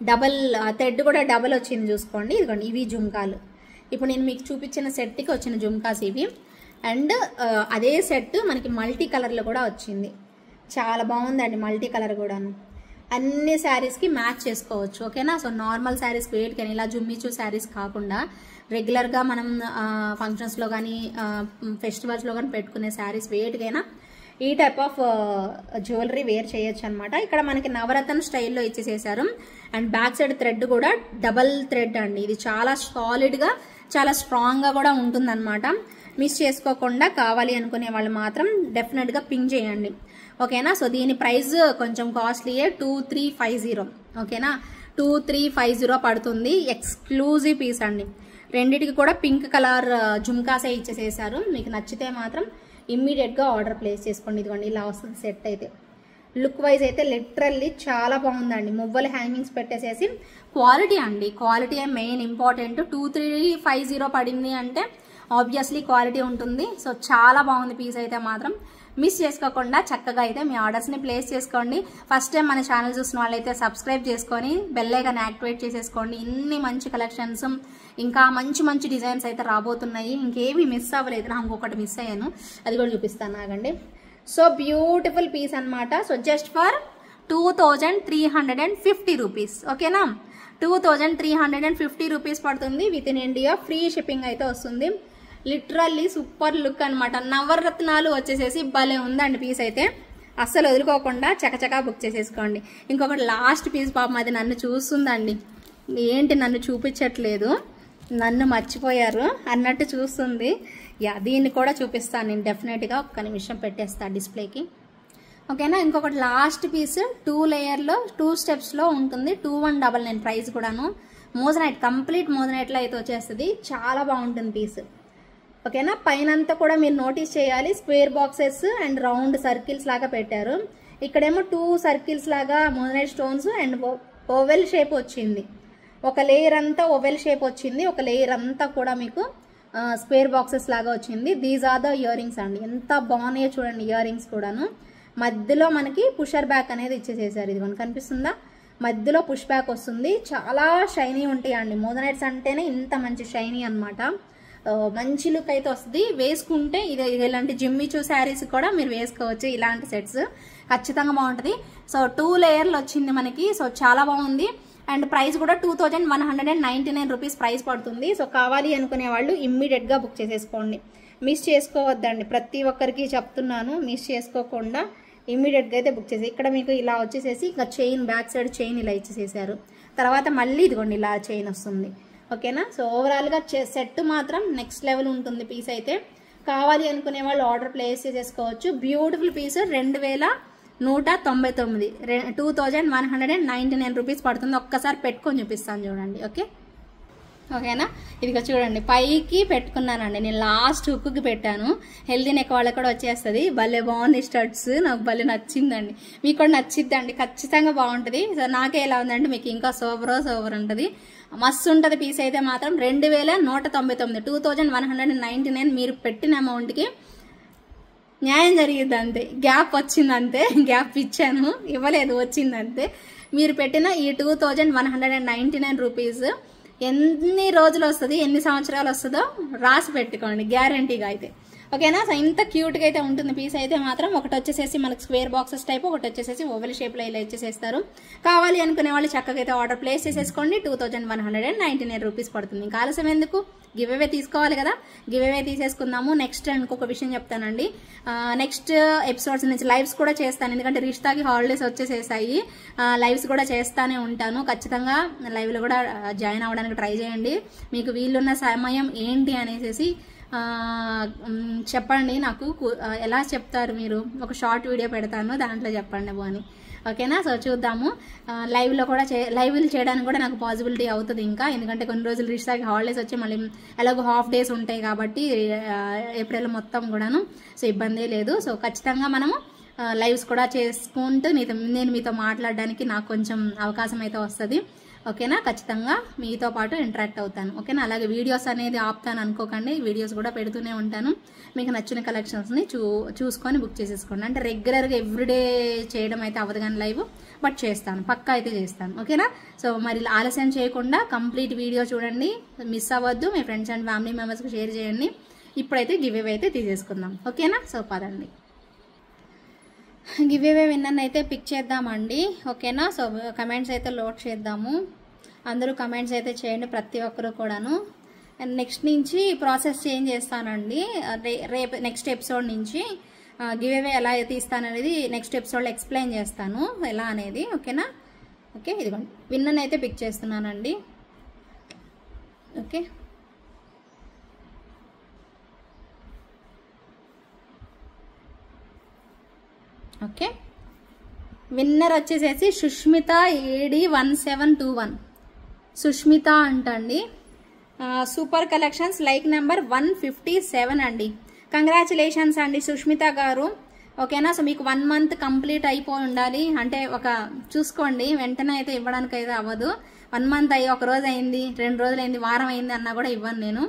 డబల్ థ్రెడ్ కూడా డబల్ వచ్చింది చూసుకోండి. ఇదిగోండి ఇవి జుంకాలు. ఇప్పుడు నేను మీకు చూపించిన సెట్కి వచ్చిన జుంకాస్ ఇవి. అండ్ అదే సెట్ మనకి మల్టీ కలర్లో కూడా వచ్చింది. చాలా బాగుందండి మల్టీ కలర్ కూడాను. అన్ని శారీస్కి మ్యాచ్ చేసుకోవచ్చు, ఓకేనా? సో నార్మల్ శారీస్ వేటికైనా ఇలా జుమ్మిచూ శారీస్ కాకుండా రెగ్యులర్గా మనం ఫంక్షన్స్లో కానీ ఫెస్టివల్స్లో కానీ పెట్టుకునే శారీస్ వేటికైనా ఈ టైప్ ఆఫ్ జ్యువెలరీ వేర్ చేయొచ్చు అనమాట. ఇక్కడ మనకి నవరత్న స్టైల్లో ఇచ్చేసేసారు. అండ్ బ్యాక్ సైడ్ థ్రెడ్ కూడా డబల్ థ్రెడ్ అండి. ఇది చాలా సాలిడ్గా చాలా స్ట్రాంగ్గా కూడా ఉంటుందన్నమాట. మిస్ చేసుకోకుండా కావాలి అనుకునే వాళ్ళు మాత్రం డెఫినెట్గా పింక్ చేయండి, ఓకేనా? సో దీని ప్రైస్ కొంచెం కాస్ట్లీయే, 2350, ఓకేనా? 2350 పడుతుంది. ఎక్స్క్లూజివ్ పీస్ అండి. రెండిటికి కూడా పింక్ కలర్ జుమ్కాసే ఇచ్చేసేసారు. మీకు నచ్చితే మాత్రం ఇమ్మీడియట్గా ఆర్డర్ ప్లేస్ చేసుకోండి. ఇదిగోండి ఇలా వస్తుంది సెట్ అయితే. లుక్ వైజ్ అయితే లిటరల్లీ చాలా బాగుందండి. మువ్వలు హ్యాంగింగ్స్ పెట్టేసేసి క్వాలిటీ అండి, క్వాలిటీ మెయిన్ ఇంపార్టెంట్. 2350 పడింది అంటే ఆబ్వియస్లీ క్వాలిటీ ఉంటుంది. సో చాలా బాగుంది పీస్ అయితే మాత్రం. మిస్ చేసుకోకుండా చక్కగా అయితే మీ ఆర్డర్స్ని ప్లేస్ చేసుకోండి. ఫస్ట్ టైం మన ఛానల్ చూసిన వాళ్ళైతే సబ్స్క్రైబ్ చేసుకొని బెల్ ఐకాన్ యాక్టివేట్ చేసేసుకోండి. ఇన్ని మంచి కలెక్షన్స్, ఇంకా మంచి మంచి డిజైన్స్ అయితే రాబోతున్నాయి. ఇంకేవి మిస్ అవ్వలేదు, నాకు ఇంకొకటి మిస్ అయ్యాను, అది కూడా చూపిస్తాను ఆగండి. సో బ్యూటిఫుల్ పీస్ అనమాట. సో జస్ట్ ఫర్ 2350 రూపీస్, ఓకేనా? 2350 రూపీస్ పడుతుంది. With in India free shipping అయితే వస్తుంది. లిటరల్లీ సూపర్ లుక్ అనమాట. నవరత్నాలు వచ్చేసేసి భలే ఉందండి పీస్ అయితే. అస్సలు వదులుకోకుండా చకచకా బుక్ చేసేసుకోండి. ఇంకొకటి లాస్ట్ పీస్ పాపం అది నన్ను చూస్తుందండి. ఏంటి నన్ను చూపించట్లేదు, నన్ను మర్చిపోయారు అన్నట్టు చూస్తుంది. యా దీన్ని కూడా చూపిస్తాను నేను డెఫినెట్గా. ఒక్క నిమిషం పెట్టేస్తా డిస్ప్లేకి, ఓకేనా? ఇంకొకటి లాస్ట్ పీస్ 2 లేయర్లో 2 స్టెప్స్లో ఉంటుంది. 2199 ప్రైస్ కూడాను. మోజనైట్, కంప్లీట్ మోజనైట్లో అయితే వచ్చేస్తుంది. చాలా బాగుంటుంది పీస్, ఓకేనా? పైనంతా కూడా మీరు నోటీస్ చేయాలి, square boxes and round circles లాగా పెట్టారు. ఇక్కడేమో 2 సర్కిల్స్ లాగా moissanite stones and oval shape వచ్చింది. ఒక లేయర్ అంతా ఓవెల్ షేప్ వచ్చింది, ఒక లేయర్ అంతా కూడా మీకు స్క్వేర్ బాక్సెస్ లాగా వచ్చింది. These are the earrings అండి. ఎంత బాగున్నాయో చూడండి ఇయర్ రింగ్స్ కూడాను. మధ్యలో మనకి పుషర్ బ్యాక్ అనేది ఇచ్చేసేసారు. ఇది మనకు కనిపిస్తుందా? మధ్యలో పుష్ బ్యాక్ వస్తుంది. చాలా షైనీ ఉంటాయి అండి. మోజనైట్స్ అంటేనే ఇంత మంచి షైనీ అనమాట. మంచి లుక్ అయితే వస్తుంది. వేసుకుంటే ఇది ఇలాంటి జిమ్మిచూ శారీస్ కూడా మీరు వేసుకోవచ్చు. ఇలాంటి సెట్స్ ఖచ్చితంగా బాగుంటుంది. సో 2 లేయర్లు వచ్చింది మనకి. సో చాలా బాగుంది. అండ్ ప్రైస్ కూడా 2199 రూపీస్ ప్రైస్ పడుతుంది. సో కావాలి అనుకునే వాళ్ళు ఇమ్మీడియట్గా బుక్ చేసేసుకోండి. మిస్ చేసుకోవద్దండి, ప్రతి ఒక్కరికి చెప్తున్నాను. మిస్ చేసుకోకుండా ఇమ్మీడియట్గా అయితే బుక్ చేసి. ఇక్కడ మీకు ఇలా వచ్చేసేసి ఇంకా చైన్, బ్యాక్ సైడ్ చైన్ ఇలా ఇచ్చేసేసారు. తర్వాత మళ్ళీ ఇదిగోండి ఇలా చైన్ వస్తుంది, ఓకేనా? సో ఓవరాల్గా సెట్ మాత్రం నెక్స్ట్ లెవెల్ ఉంటుంది పీస్ అయితే. కావాలి అనుకునే వాళ్ళు ఆర్డర్ ప్లేస్ చేసేసుకోవచ్చు. బ్యూటిఫుల్ పీస్ 2199, 2199 రూపీస్ పడుతుంది. ఒక్కసారి పెట్టుకొని చూపిస్తాను చూడండి, ఓకేనా? ఇదిగో చూడండి పైకి పెట్టుకున్నానండి నేను. లాస్ట్ హుక్కి పెట్టాను. హెల్దీ నెక్ వాళ్ళకి కూడా వచ్చేస్తుంది. భలే బాగుంది స్టడ్స్, నాకు భలే నచ్చిందండి. మీకు కూడా నచ్చిద్దండి, ఖచ్చితంగా బాగుంటుంది. సో నాకే ఎలా ఉందంటే మీకు ఇంకా సూపర్ ఉంటుంది. మస్తు ఉంటుంది పీస్ అయితే మాత్రం. 2199, 2199 మీరు పెట్టిన అమౌంట్కి న్యాయం జరిగింది అంతే. గ్యాప్ వచ్చింది అంతే, గ్యాప్ ఇచ్చాను, ఇవ్వలేదు, వచ్చింది అంతే. మీరు పెట్టిన ఈ 2199 రూపీస్ ఎన్ని రోజులు వస్తుంది, ఎన్ని సంవత్సరాలు వస్తుందో రాసి పెట్టుకోండి గ్యారంటీగా అయితే. ఓకేనా. సో ఇంత క్యూట్గా అయితే ఉంటుంది పీస్ అయితే మాత్రం. ఒకటి వచ్చేసేసి మనకు స్క్వేర్ బాక్సెస్ టైప్, ఒకటి వచ్చేసేసి ఓవెల్ షేప్లో ఇలా ఇచ్చేసేస్తారు. కావాలి అనుకునే వాళ్ళు చక్కగా అయితే ఆర్డర్ ప్లేస్ చేసేసుకోండి. 2199 రూపీస్ పడుతుంది. ఇంకా ఆలస్యం ఎందుకు, గివ్ అవే తీసుకోవాలి కదా, గివ్ అవే తీసేసుకుందాము. నెక్స్ట్ ఇంకొక విషయం చెప్తానండి, నెక్స్ట్ ఎపిసోడ్స్ నుంచి లైవ్స్ కూడా చేస్తాను. ఎందుకంటే రిష్తాకి హాలిడేస్ వచ్చేసేసాయి, లైవ్స్ కూడా చేస్తానే ఉంటాను. ఖచ్చితంగా లైవ్లో కూడా జాయిన్ అవ్వడానికి ట్రై చేయండి. మీకు వీలున్న సమయం ఏంటి అనేసి చెప్పండి నాకు. ఎలా చెప్తారు మీరు, ఒక షార్ట్ వీడియో పెడతాను దాంట్లో చెప్పండి అని. ఓకేనా. సో చూద్దాము, లైవ్లో కూడా లైవ్లు చేయడానికి కూడా నాకు పాసిబిలిటీ అవుతుంది ఇంకా. ఎందుకంటే కొన్ని రోజులు రిష్తాకి హాలిడేస్ వచ్చి మళ్ళీ ఎలాగో హాఫ్ డేస్ ఉంటాయి కాబట్టి ఏప్రిల్ మొత్తం కూడాను. సో ఇబ్బంది లేదు. సో ఖచ్చితంగా మనము లైవ్స్ కూడా చేసుకుంటూ నేను మీతో మాట్లాడడానికి నాకు కొంచెం అవకాశం అయితే వస్తుంది. ఓకేనా. ఖచ్చితంగా మీతో పాటు ఇంటరాక్ట్ అవుతాను. ఓకేనా. అలాగే వీడియోస్ అనేది ఆపుతాను అనుకోకండి, వీడియోస్ కూడా పెడుతూనే ఉంటాను. మీకు నచ్చిన కలెక్షన్స్ని చూసుకొని బుక్ చేసేసుకోండి. అంటే రెగ్యులర్గా ఎవ్రీడే చేయడం అయితే అవ్వదు కానీ లైవ్, బట్ చేస్తాను, పక్కా అయితే చేస్తాను. ఓకేనా. సో మరి ఆలస్యం చేయకుండా కంప్లీట్ వీడియో చూడండి, మిస్ అవ్వద్దు. మీ ఫ్రెండ్స్ అండ్ ఫ్యామిలీ మెంబర్స్కి షేర్ చేయండి. ఇప్పుడైతే గివ్ అవే అయితే తీసేసుకుందాం. ఓకేనా. సో పదండి, గివ్ అవే విన్నర్ అయితే పిక్ చేద్దామండి. ఓకేనా. సో కమెంట్స్ అయితే లోడ్ చేద్దాము. అందరూ కమెంట్స్ అయితే చేయండి ప్రతి ఒక్కరు కూడాను. అండ్ నెక్స్ట్ నుంచి ప్రాసెస్ చేంజ్ చేస్తానండి. రేపు నెక్స్ట్ ఎపిసోడ్ నుంచి గివ్ అవే ఎలా తీస్తాననేది నెక్స్ట్ ఎపిసోడ్లో ఎక్స్ప్లెయిన్ చేస్తాను ఎలా అనేది. ఓకేనా. ఓకే, ఇదిగోండి విన్నర్ అయితే పిక్ చేస్తున్నానండి. ఓకే, ఓకే విన్నర్ వచ్చేసేసి సుష్మిత AD 1721 సుష్మిత అంటండి. సూపర్ కలెక్షన్స్ లైక్ నెంబర్ 157 అండి. కంగ్రాచులేషన్స్ అండి సుష్మిత గారు. ఓకేనా. సో మీకు 1 మంత్ కంప్లీట్ అయిపోయి ఉండాలి. అంటే ఒక చూసుకోండి, వెంటనే అయితే ఇవ్వడానికి అయితే అవ్వదు. 1 మంత్ అయ్యి 1 రోజు అయింది, 2 రోజులు అయింది, వారం అయింది అన్నా కూడా ఇవ్వను నేను.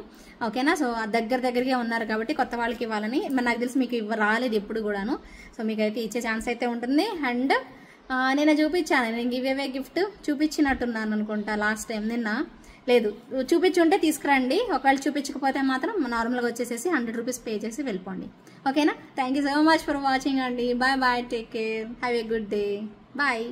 ఓకేనా. సో దగ్గరగా ఉన్నారు కాబట్టి కొత్త వాళ్ళకి ఇవ్వాలని, నాకు తెలిసి మీకు రాలేదు ఎప్పుడు కూడాను. సో మీకైతే ఇచ్చే ఛాన్స్ అయితే ఉంటుంది. అండ్ నేను చూపించాను, నేను గివ్ అవే గిఫ్ట్ చూపించినట్టున్నాను అనుకుంటా లాస్ట్ టైం. నిన్న లేదు, చూపించుంటే తీసుకురండి. ఒకవేళ చూపించకపోతే మాత్రం నార్మల్గా వచ్చేసేసి 100 రూపీస్ పే చేసి వెళ్ళిపోండి. ఓకేనా. Thank you so much for watching అండి. Bye bye, take care, have a good day, bye.